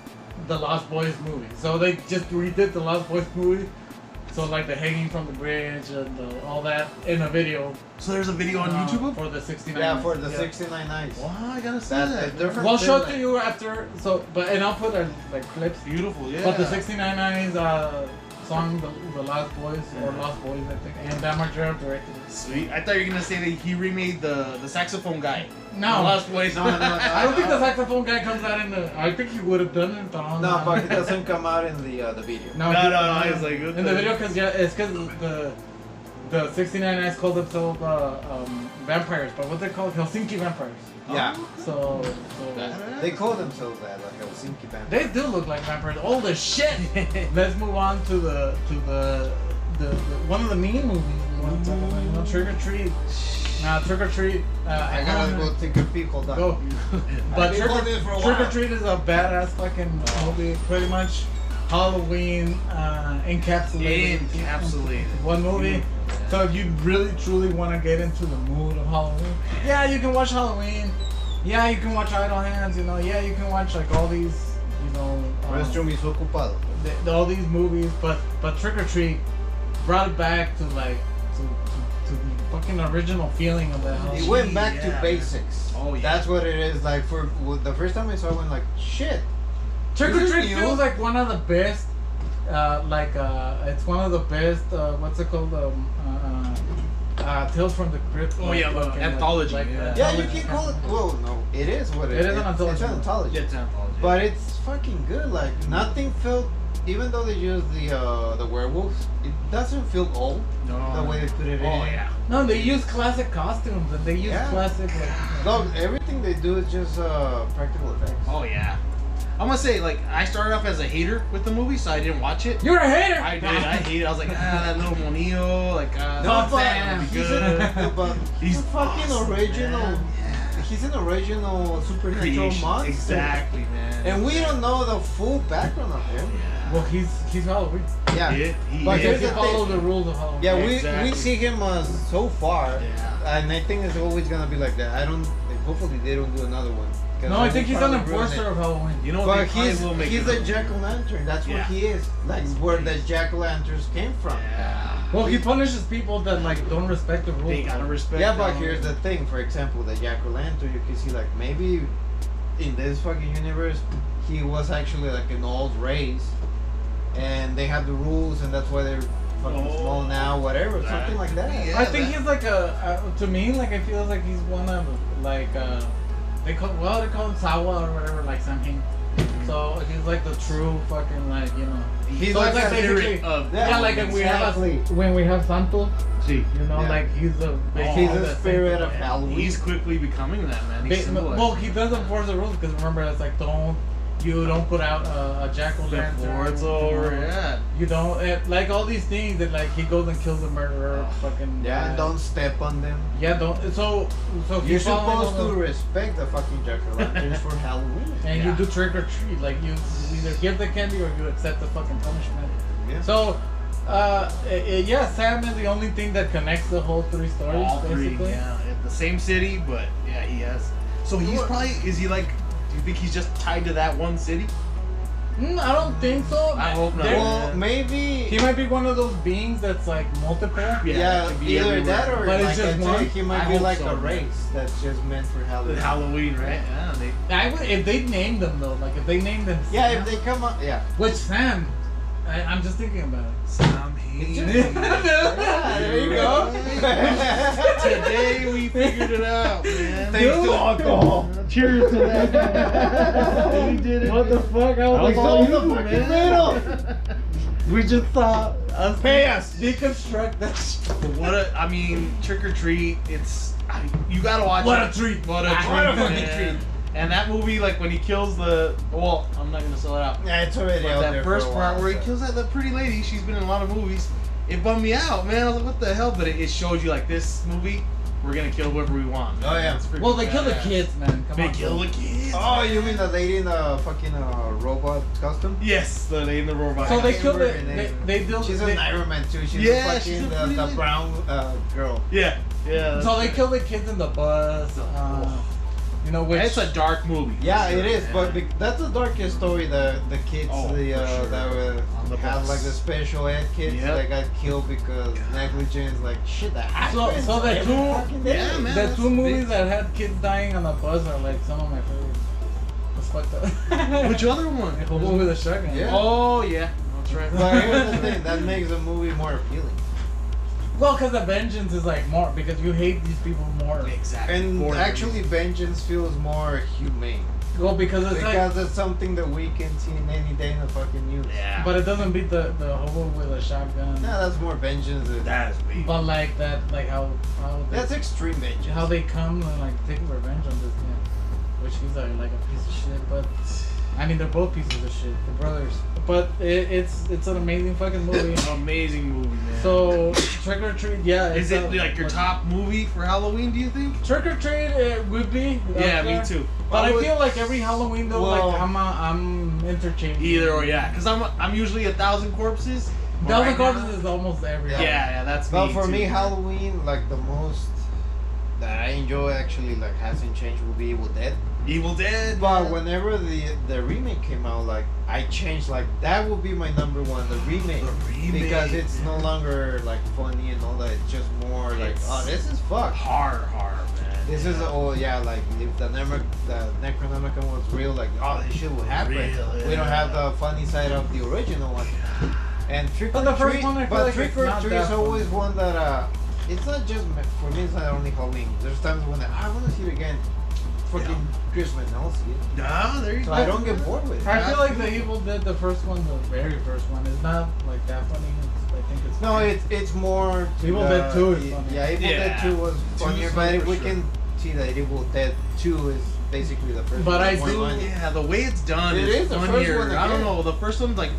the Lost Boys movie. So they just redid the Lost Boys movie. So like the hanging from the bridge and all that in a video. So there's a video on YouTube? For the 69 Yeah, Eyes. for the 69 Nights. Wow, I gotta see That's that. different. We'll show it thing, to you after. So, and I'll put like clips. Beautiful, yeah. But the 69 Eyes song, the Lost Boys, or Lost Boys, I think, and Bam Margera directed it. Sweet. I thought you were gonna say that he remade the saxophone guy. No. The Lost Boys. No, no, I don't think the saxophone guy comes out in the. I think he would have done it, but I don't know. No, but it doesn't come out in the video. No, No, he- no, I was like, what in the- the video, because it's because the 69 Eyes call themselves vampires, but what they're called Helsinki vampires. Yeah. So They call themselves that, like Helsinki band. they do look like vampires. Old as shit. Let's move on to the one of the mean movies we want to talk about. You know, Trick or Treat. Trick or Treat. I gotta go take a peek, hold on. Go. But I've been holding it for a Trick or while. Treat is a badass fucking movie. Pretty much Halloween encapsulated. Encapsulated. One movie. So if you really truly want to get into the mood of Halloween, yeah, you can watch Halloween. Yeah, you can watch Idle Hands. You know, yeah, you can watch like all these, you know, Restroom is ocupado. all these movies. But Trick or Treat brought it back to like to the fucking original feeling of that. He Halloween. went back to Yeah. basics. Oh, yeah. That's what it is. Like the first time I saw it, I went like, shit. Trick or This is Treat new. feels like one of the best. It's one of the best. What's it called? Tales from the Crypt. Oh, yeah, fucking, anthology, yeah. Yeah, you can call it. Well, no, it is what It is an anthology. It's an anthology. Yeah, it's an anthology. But it's fucking good. Like nothing felt, even though they use the werewolves, it doesn't feel old. No. The way they put it in. Oh, yeah. No, they use classic costumes and they use classic like. No, everything they do is just practical effects. Oh, yeah. I'm gonna say, like, I started off as a hater with the movie, so I didn't watch it. You're a hater. I did. I hated it. I was like, that little Monillo, like, No, but Sam. he's a fucking awesome, original. man. Yeah. He's an original supernatural Creation. monster. Exactly, man. And we don't know the full background of him. Yeah. Well, he's Halloween. Yeah. He But is. here's He the follow thing. the rules of Halloween. Yeah, Exactly. we see him so far, Yeah. and I think it's always gonna be like that. Hopefully they don't do another one. 'Cause No, that I think will he's an probably ruin enforcer it. of Halloween. You know, But they probably will make he's it a jack-o'-lantern. That's Yeah. what he is. Like where the jack-o'-lanterns came from. Yeah. Well, he punishes people that like don't respect the rules. They gotta respect. Yeah, but them. here's the thing. For example, the jack-o'-lantern, you can see like maybe in this fucking universe, he was actually like an old race, and they have the rules, and that's why they're fucking small now, whatever, something like that. Yeah. I think he's like to me, like I feel like he's one of like they call him Sawa or whatever, like something. So he's like the true fucking like He's so like it's a basically of like exactly. when we have Santo, See, Yeah. like he's the He's the the spirit of Halloween. he's quickly becoming that, man. He's well, he does enforce the rules because remember it's like don't put out a jack-o'-lantern before it's over. Yeah. You don't like all these things that like he goes and kills the murderer, fucking Yeah, and don't step on them. yeah, don't. So You're he's following supposed all to the- respect the fucking jack-o'-lanterns for Halloween. and Yeah. you do trick or treat, like you either give the candy or you accept the fucking punishment. Yeah. So, yeah, Sam is the only thing that connects the whole three stories, All three. basically. Yeah. In the same city, but yeah, he has. So he's probably. Is he like? Do you think he's just tied to that one city? I don't think so. I hope not. There- Well, maybe. He might be one of those beings that's like multiple. Yeah, it could be either everywhere. that or But it's like just I said, one? he might I be hope like so, a man. race that's just meant for Halloween. With Halloween, right? Yeah. I would if they named them though, like if they named them. Yeah, Sam, if they come up, yeah. which Sam, I'm just thinking about it. Sam Yeah, there you go. Today we figured it out, man. Thanks to alcohol. Cheers to that. We did it. What the fuck? I was all like, you, man. we just saw us Pay us. deconstruct that shit. What a, I mean, Trick or Treat. You gotta watch What it. a treat. What a What treat. a fucking man. treat. And that movie, like when he kills well, I'm not gonna sell it out. Yeah, it's already But out that there first for a part while, where he so. kills that pretty lady, she's been in a lot of movies. It bummed me out, man. I was like, what the hell? But it shows you like this movie, we're gonna kill whoever we want. Oh, yeah. It's freaking Well, they kill the badass. kids, man. Come They on. kill the kids. Oh, you mean the lady in the fucking robot costume? Yes, the lady in the robot. So they can't kill the remember her name. they do. She's they, an Iron Man too. She's Yeah, the she's fucking a pretty the lady. brown girl. Yeah. So they kill the kids in the bus. Which It's a dark movie. Yeah, it is, but that's the darkest story. The kids, Oh, for sure. that were On the had bus. like the special ed kids Yep. that got killed because negligence, like shit that happens. so the every two- fucking day. Yeah, man. the that's two movies big. that had kids dying on the bus are like some of my favorites. That's fucked up. Which other one? The movie with the shotgun. Yeah. Oh yeah, that's right. But here's the thing, that makes the movie more appealing. Well, because the vengeance is like more because you hate these people more. Exactly. And For actually, vengeance feels more humane Well, because it's because it's something that we can see in any day in the fucking news. yeah. but it doesn't beat the hobo with a shotgun. No, that's more vengeance. that is me. But like that, like how That's extreme vengeance. how they come and like take revenge on this guy, which he's like a piece of shit. But I mean, they're both pieces of shit, the brothers. But it's an amazing fucking movie. Amazing movie, man. So Trick or Treat, yeah. is it like your top movie for Halloween? Do you think? Trick or Treat? It would be. Yeah, up me there. too. But I would- feel like every Halloween though, Well- like I'm interchanging. Either or, yeah. Cause I'm usually 1,000 Corpses. but Thousand right Corpses now- is almost every. Yeah, that's Well, me for too. me, Halloween, like the most that I enjoy actually like hasn't changed will be Evil Dead. Evil Dead. But whenever the remake came out, like I changed, like that will be my number one, the remake. The remake, Because it's no longer like funny and all that. It's just more like, It's oh, this is fucked. hard, man. This is like if the Necronomicon was real, like this shit will happen. Real, We don't have the funny side of the original one. And Trick But or the first Treat, one, I feel but like Trick it's or not Treat that is always one that it's not just for me. It's not only Halloween. There's times when I want to see it again. Fucking Christmas, I'll see it. No, there you So go. I don't get bored with it. I feel like the Evil Dead, the first one, the very first one, is not like that funny. I think it's No, it's more. To Evil Dead 2 is funny. Yeah, Evil Dead 2 was funnier, but for we sure. can see that Evil Dead 2 is basically the first But one. I More do- funny. Yeah, the way it's done It is is the first funnier. one I don't again. know. The first one's like,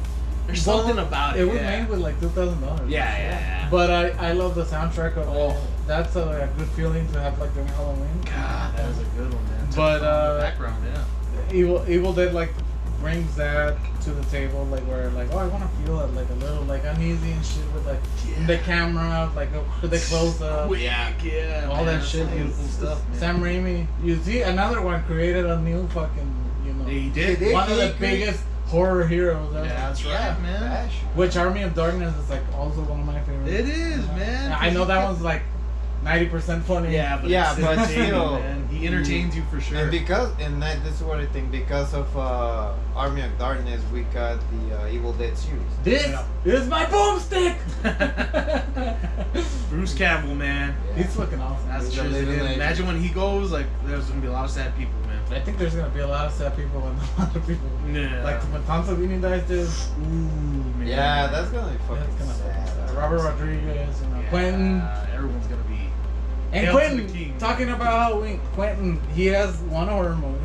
there's Well, something about it. It was yeah. made with like $2,000. Yeah. But I love the soundtrack of Oh. it. That's a good feeling to have like during Halloween. God, that was a good one, man. But, background, yeah. Evil Dead like brings that to the table, like where like, oh, I want to feel it like a little like uneasy and shit with like the camera, like with the close up, Yeah, all man, that shit. some beautiful Is stuff, man. Sam Raimi. You see, another one created a new fucking, you know, He did. He did. one of the He created- biggest horror heroes ever. Yeah, that's Yeah, right, man. Ash. Which Army of Darkness is like also one of my favorites. It is, man. I know that one's like 90% funny. Yeah, but Yeah, it's but entertaining, still- man. He entertains you for sure. And this is what I think, because of Army of Darkness, we got the Evil Dead series. This is my boomstick. Bruce Campbell, man. He's fucking awesome. That's He's a just living it. legend. Imagine when he goes, like, there's gonna be a lot of sad people, man. I think there's gonna be a lot of sad people and a lot of people. Yeah. Like when Tom Savini dies, too. Ooh, man. Yeah, that's gonna be fucking That's gonna sad. Robert Rodriguez, Yeah, Quentin. Everyone's gonna be. And Hail to Quentin, the king. talking about Halloween, Quentin, he has one horror movie,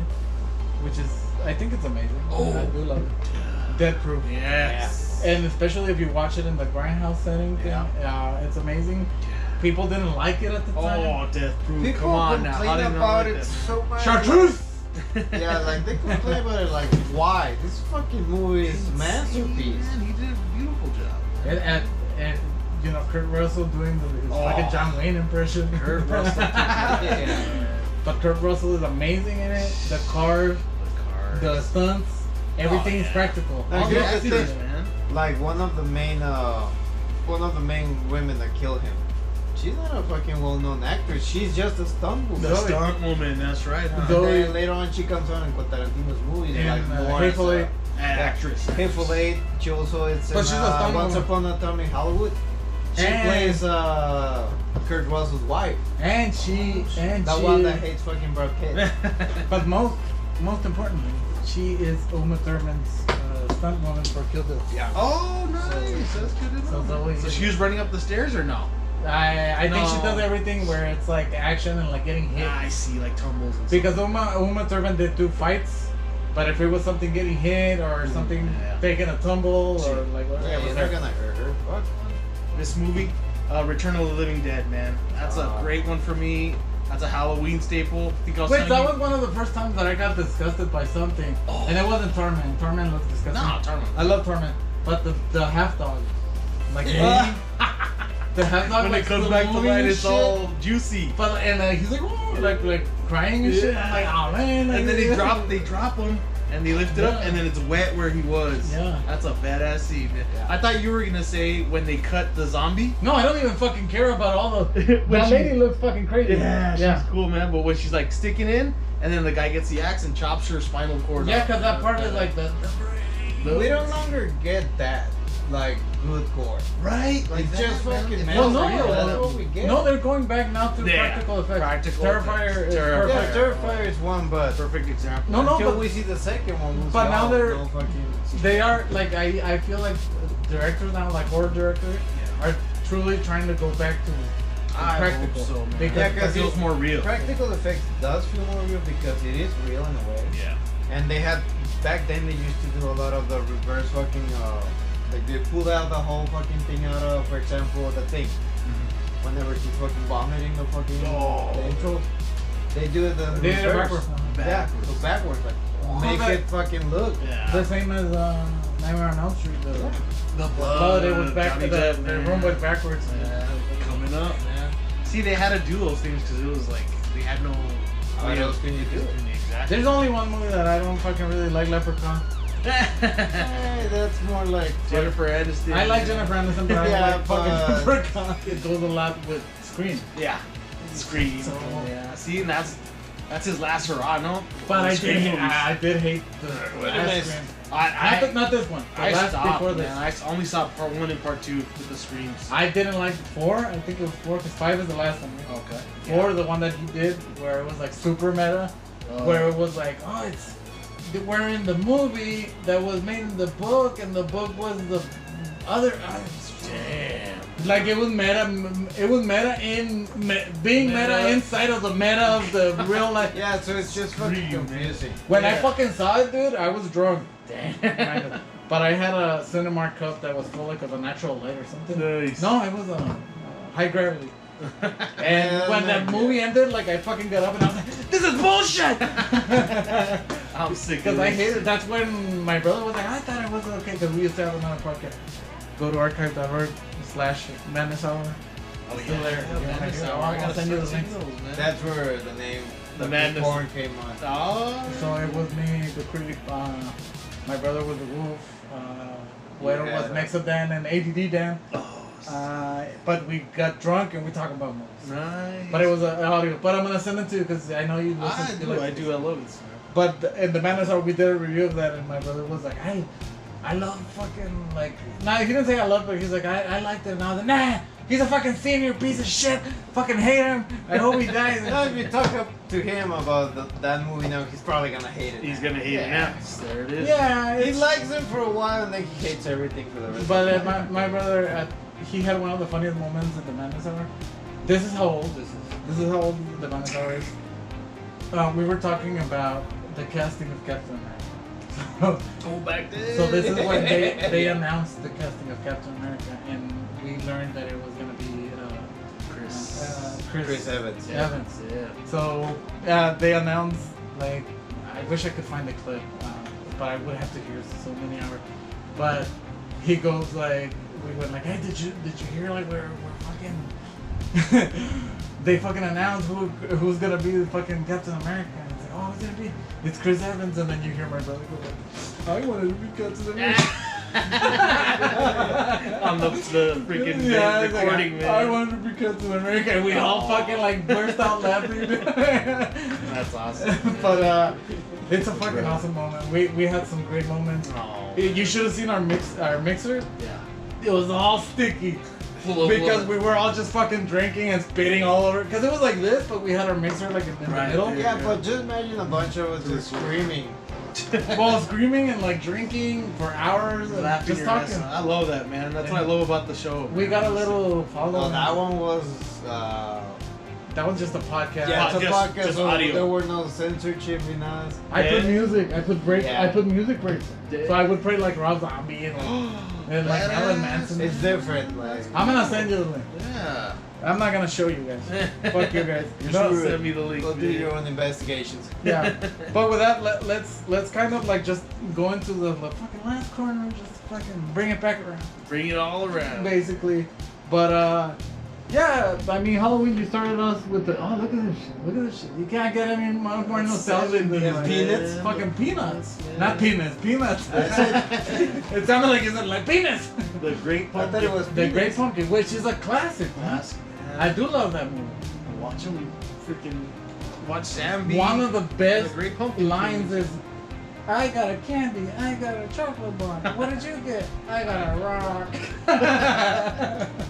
which is, I think it's amazing. Oh. I do love it. Dead Proof. Yes. And especially if you watch it in the grindhouse setting thing, it's amazing. People didn't like it at the time. Oh, Death Proof. People Come on now. How complain did you not about like it that? so much. Chartreuse! Yeah, like they complain about it like, why? This fucking movie is a masterpiece. Man, he did a beautiful job. And you know, Kurt Russell doing his fucking John Wayne impression. Kurt Russell. Yeah. But Kurt Russell is amazing in it. The cars, the stunts, everything is practical. Now, All the here's the actors, thing. man. Like one of the main women that killed him. She's not a fucking well-known actress. She's just a stunt woman. The stunt woman, that's right, huh? Zoe- And then later on, she comes on in Tarantino's movies, And, like more as Hateful Eight. Actress. Hateful Eight. She also is But in she's a stunt Once woman. Upon a Time in Hollywood. She And- plays Kurt Russell's wife. And she That one that hates fucking Brad Pitt. But most importantly, she is Uma Thurman's stunt woman for Kill Bill. Yeah. Oh, nice. That's good to So know. Zoe- So she was running up the stairs or no? I think she No. does everything where it's like action and like getting hit. I see, like tumbles and Because Uma Thurman did do fights, but if it was something getting hit or something Yeah. taking a tumble or like whatever, Yeah, it was you're her. not gonna hurt her. Fuck. This movie, Return of the Living Dead, man. That's a great one for me. That's a Halloween staple. I think I was Wait, telling that you- was one of the first times that I got disgusted by something, and it wasn't Torment. Torment looks disgusting. No, Torment. I love Torment, but the half dog, like Yeah. the half dog When like it comes still back to moving light, and it's shit. all juicy. But and he's like, "Ooh," like crying and shit. I'm like, oh man. And then like, they drop him, and they lift it up, Yeah. and then it's wet where he was. Yeah. That's a badass scene, man. Yeah. I thought you were gonna say when they cut the zombie. No, I don't even fucking care about all the. When That she- lady looks fucking crazy. She's cool, man. But when she's like sticking in, and then the guy gets the axe and chops her spinal cord. Yeah, off. because that part is like the brain. We don't longer get that, like, good gore. right. It's just fucking Well, metal. no, That's what we get. no, they're going back now to Yeah. practical effects. Practical Terrifier effects. is Terrifier. Yeah, perfect. Terrifier is one, but Perfect example. No, until but we see the second one, we'll but see now all they're- no fucking They are like I feel like directors now, like horror directors, are truly trying to go back to I practical. hope so, man. Because Yeah, It 'cause feels more real. Practical effects does feel more real because it is real in a way. Yeah. And they had back then they used to do a lot of the reverse fucking like they pulled out the whole fucking thing out of, for example, the thing. Whenever she's fucking vomiting the fucking the intro, they do it the they did it reverse. backwards. Yeah, so backwards, like make but- it fucking look. Yeah. The same as Nightmare on Elm Street. The The blood, it was back. Johnny The Depp, man. room was backwards. Yeah, coming up, man. See, they had to do those things because it was like they had no. What else can you do? Exactly. There's only one movie that I don't fucking really like, Leprechaun. Hey, that's more like Jennifer Aniston. I like Jennifer Aniston, but Yeah, I like but- fucking Leprechaun. It goes a lot with Scream. Yeah. Scream. So- Yeah. See, and that's That's his last hurrah, no? But I Scream did, movies. I did hate the last nice. Scream. I Not this one. The I last stopped, before man. this. I only saw part 1 and part 2 with the screams. I didn't like 4. I think it was 4 because 5 is the last one. Right? Okay. 4, the one that he did, where it was like super meta, where it was like, oh, it's we're in the movie that was made in the book, and the book was the other. Damn. Like it was meta. It was meta in being meta inside of the meta of the real life. Yeah, so it's just fucking confusing. When I fucking saw it, dude, I was drunk. Damn. But I had a Cinemark cup that was full like of a natural light or something. Nice. No, it was high gravity. And when that movie ended, like I fucking got up and I was like, "This is bullshit." I'm sick. Because I hated. That's when my brother was like, "I thought it was okay," because we used to have another podcast. Go to archive.org/Madness Hour. Oh Still there. yeah, Madness Hour. I'll send you the start links. seeing those, man. That's where the name, The Madness. porn came on. Oh. So it was me, the critic. My brother was the wolf. Guero was Mexadan and ADD Dan. But we got drunk and we talking about movies. Nice. But it was an audio. But I'm gonna send it to you because I know you listen to it. I do. I love it. But in the Madness Hour, we did a review of that, and my brother was like, I love fucking, like, nah, he didn't say I love it, but he's like, I liked it, and I was like, nah, he's a fucking senior piece of shit, fucking hate him, I hope he dies. You know, if you talk up to him about that movie now, he's probably gonna hate it. He's gonna hate it now. There it is. Yeah, He it's, likes him for a while, and then he hates everything for the rest but of the time. my brother, he had one of the funniest moments in the Madness Hour. This is how old this is. This is how old the Madness Hour is. We were talking about the casting of Captain America. Go back there. So this is when they announced the casting of Captain America, and we learned that it was gonna be Chris Evans. Evans. Yeah. So they announced, like, I wish I could find the clip, but I would have to hear so many hours. But he goes like, we went like, hey, did you hear, like, we're fucking they fucking announced who's gonna be the fucking Captain America. And it's like, oh, it's gonna be, it's Chris Evans, and then you hear my brother go like, I wanted to be Captain America. On the freaking recording, like, man. I wanted to be Captain America, and we all fucking like burst out laughing. That's awesome. But it's a fucking awesome moment. We had some great moments. Oh. You should have seen our mixer. Yeah. It was all sticky. Full of Because blood. we were all just fucking drinking and spitting all over. Because it was like this, but we had our mixer like in the Right. middle. Yeah, but just imagine a bunch of us just screaming. Well, screaming and like drinking for hours and Laughing just your ass talking. off. I love that, man. That's what I love about the show. We got a little follow. Oh, that one was. That was just a podcast. Yeah, it's a just- podcast, just so audio. there were no censorship in us. I put music. I put break. Yeah. I put music breaks. Yeah. So I would play like Rob Zombie and like Alan Manson. It's different, like. I'm gonna send you the link. Yeah. I'm not gonna show you guys. Fuck you guys. You No, should send me the link. Go do man. your own investigations. yeah. But with that, let's kind of like just go into the fucking last corner. Just fucking bring it back around, Bring it all around. basically. But yeah. I mean, Halloween. You started us with the look at this shit. Look at this shit. You can't get any more nostalgia than Yeah, peanuts? Fucking peanuts. Yeah. Not peanuts. Peanuts. It sounded like it's like peanuts. The Great I Pumpkin. thought it was The Great Pumpkin, which is a classic. Man. Classic, man. I do love that movie. Watch him freaking watch Sam be One of the best the Great Pumpkin lines King. is, I got a candy, I got a chocolate bar. What did you get? I got a rock.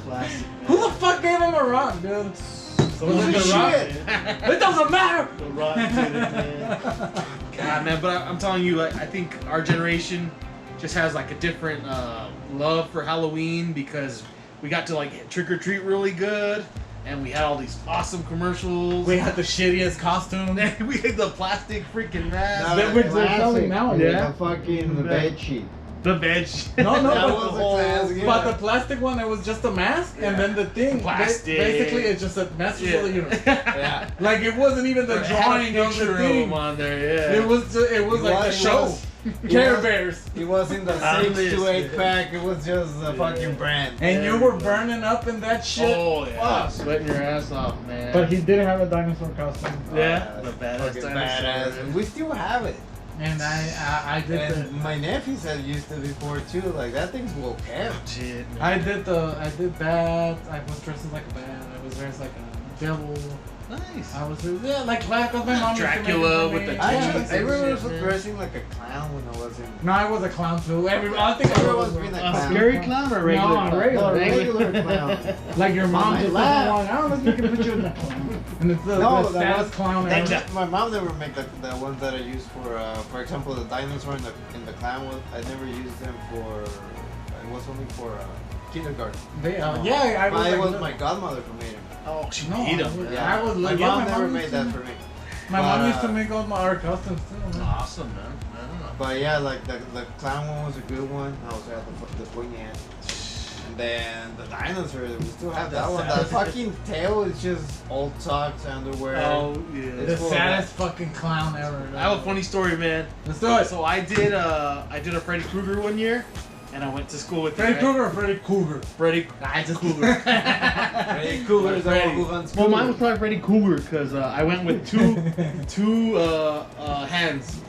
Classic. Who the fuck gave him a rock, dude? So Was it the rock? It doesn't matter. The rock did it, man. God, man, but I'm telling you, I think our generation just has like a different love for Halloween because we got to like trick or treat really good, and we had all these awesome commercials. We had the shittiest costume. we had the plastic freaking mask, That which they're selling now, Yeah. yeah. The fucking bed sheet. the bed sheet. No, That but, was a classic. but the plastic one, it was just a mask, and then the thing, Plastic. basically, it's just a master of the universe. Yeah. Like it wasn't even the It had a drawing of picture the of thing. him on there, yeah. It was like the It show. was- Care was- Bears. It was in the I 6 missed to 8 it. pack. It was just a fucking brand. And Yeah, you were bro. burning up in that shit. Oh yeah, Fuck. sweating your ass off, man. But he did have a dinosaur costume. Yeah, Uh, the badass fucking dinosaur, badass. man. We still have it. And I did And my nephews had used it before too. Like that thing's will care. Shit, man. I did that. I was dressed as like a bat. I was dressed like a devil. Nice. I was like clown because my mom Dracula with the I teeth. remember dressing like a clown when I was in. No, I was a clown too. I think Everyone's been a A clown. scary clown or regular? No, clown? regular. No, regular clown. Like your mom my just lap. doesn't want. I don't know if you can put you in the clown. And it's the No, that saddest was- clown ever. My mom never made the ones that I used for example, the dinosaur in the clown was. I never used them for. It was only for kindergarten. Yeah, I was. It like, was my godmother who made them. Oh, she No, made them. Yeah, I was my like, mom my never mom made used that to- for me. My mom But, used to make all our customs too. Man. Awesome, man. But yeah, like the clown one was a good one. I also had the pointy hand. And then the dinosaur, we still have that one. That fucking tail is just old socks, underwear. Oh, yeah. The It's full of saddest fucking clown ever. I have a funny story, man. Let's do it. So I did a Freddy Krueger one year, and I went to school with Freddy him, Krueger or Freddy Cougar? Freddy Krueger. Freddy Krueger is the one who runs Well, school. mine was probably Freddy Krueger because I went with two hands.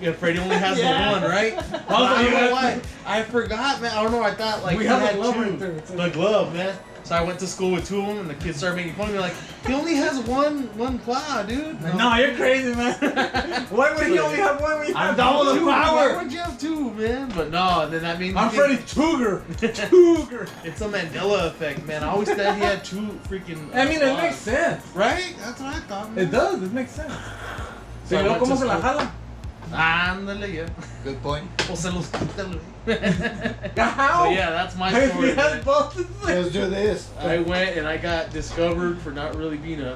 Yeah, Freddy only has the one, right? But I don't know why. I forgot, man. I don't know. I thought like We he have a had glove two. right there. It's The glove, man. So I went to school with two of them, and the kids started making fun of me, like, he only has one claw, dude. No, you're crazy, man. Why would he only have one? We I'm have double the two. Why power. would you have two, man? But no, then that means I'm Freddy Cougar. Cougar. It's a Mandela effect, man. I always thought he had two freaking. I mean, it claws. makes sense. right? That's what I thought. Man. It does. It makes sense. So I ¿Y luego went cómo to se la school. jala? Ándale, yeah. Good point. O se los quítalo. How? So yeah, that's my If story. he has man. both, it's like- Let's do this. I went and I got discovered for not really being a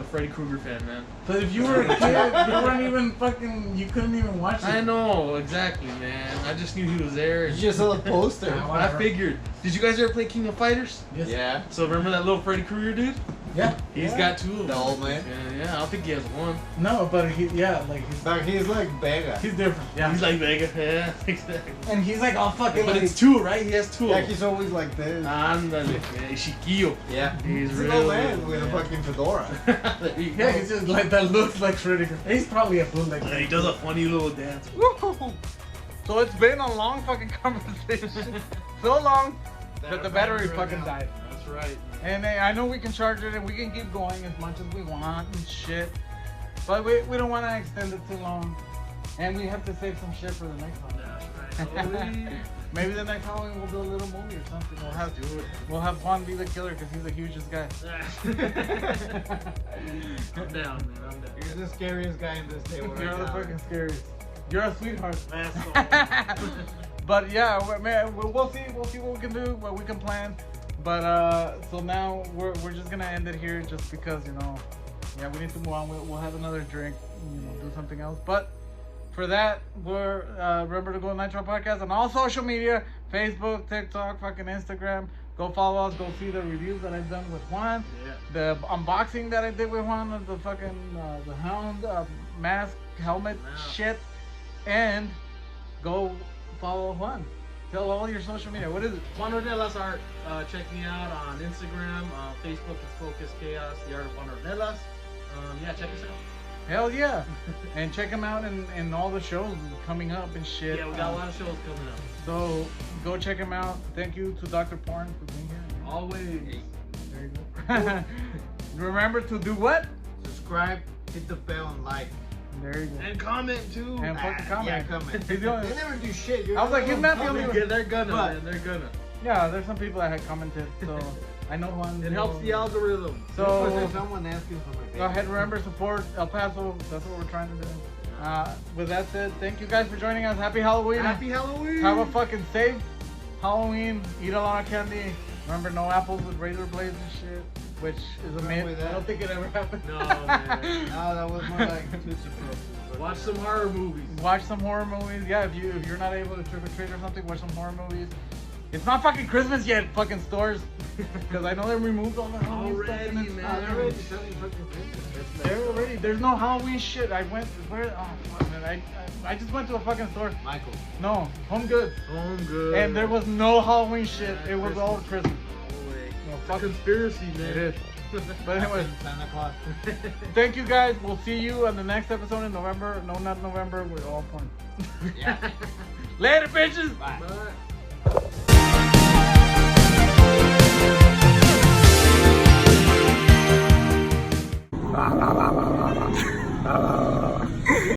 Freddy Krueger fan, man. But if you were a kid, you weren't even fucking. You couldn't even watch it. I know, exactly, man. I just knew he was there. You And just saw the poster. I figured. Did you guys ever play King of Fighters? Yes. Yeah. So remember that little Freddy Krueger dude? Yeah. He's Yeah. got two of them. The old man. Yeah, I don't think he has one. No, but he. Yeah, like But he's like Vega. he's different. Yeah. He's like Vega. Yeah, exactly. and he's like all fucking. But like, it's two, right? He has two Yeah, of them. he's always like this. Ándale, man. Chiquillo. Yeah. He's He's an real. old man with a fucking fedora. There you Yeah, go. he's just like that. Looks like Freddy. He's probably a bootleg. And he does a funny little dance. So it's been a long fucking conversation. So long that the battery fucking died. That's right. And I know we can charge it and we can keep going as much as we want and shit. But we don't want to extend it too long. And we have to save some shit for the next one. That's right. Maybe the next Halloween we'll do a little movie or something. We'll have Juan be the killer because he's the hugest guy. I'm down, man. I'm down. He's the scariest guy in this table You're right the now. fucking scariest. You're a sweetheart. That's all. But yeah, man, we'll see what we can do, what we can plan. But so now we're just gonna end it here, just because yeah, we need to move on. We'll have another drink, do something else. But for that, we're remember to go to Nitro Podcast on all social media: Facebook, TikTok, fucking Instagram. Go follow us. Go see the reviews that I've done with Juan. Yeah. The unboxing that I did with Juan of the fucking the Hound mask, helmet, shit, and go follow Juan. Tell all your social media. What is it? Juan Ornelas Art. Check me out on Instagram, Facebook. It's Focus Chaos, the Art of Juan Ornelas. Yeah, check us out. Hell yeah! And check him out in all the shows coming up and shit. Yeah, we got a lot of shows coming up. So go check him out. Thank you to Dr. Porn for being here. Always. There you go. Remember to do what? Subscribe, hit the bell, and like. There you go. And comment too. And fucking comment. Yeah, comment. He's the only- They never do shit. You're I was like, he's not the comment. only one. They're gonna, But- man. They're gonna. Yeah, there's some people that had commented, so I know one. It helps the algorithm. So So there's someone asking for my go ahead, remember, support El Paso. That's what we're trying to do. With that said, thank you guys for joining us. Happy Halloween. Happy Halloween. Have a fucking safe Halloween. Eat a lot of candy. Remember, no apples with razor blades and shit, which is a myth. with that. I don't think it ever happened. No, man. No, that was more like Tootsie Puffs. Watch some horror movies. Watch some horror movies. Yeah, if you're not able to trick or treat or something, watch some horror movies. It's not fucking Christmas yet, fucking stores, because I know they removed all the Halloween stuff. Already, and it's- man. They're already selling fucking Christmas. They're already. There's no Halloween shit. I went. Where? Oh fuck, man. I just went to a fucking store. Michael. No, Home Goods. Home good. And there was no Halloween shit. It was all Christmas. No way. No, It's a fuck. conspiracy, man. It is. But anyways, Santa Claus. thank you guys. We'll see you on the next episode in November. No, not November. We're all porn. Yeah. Later, bitches. Bye. Bye.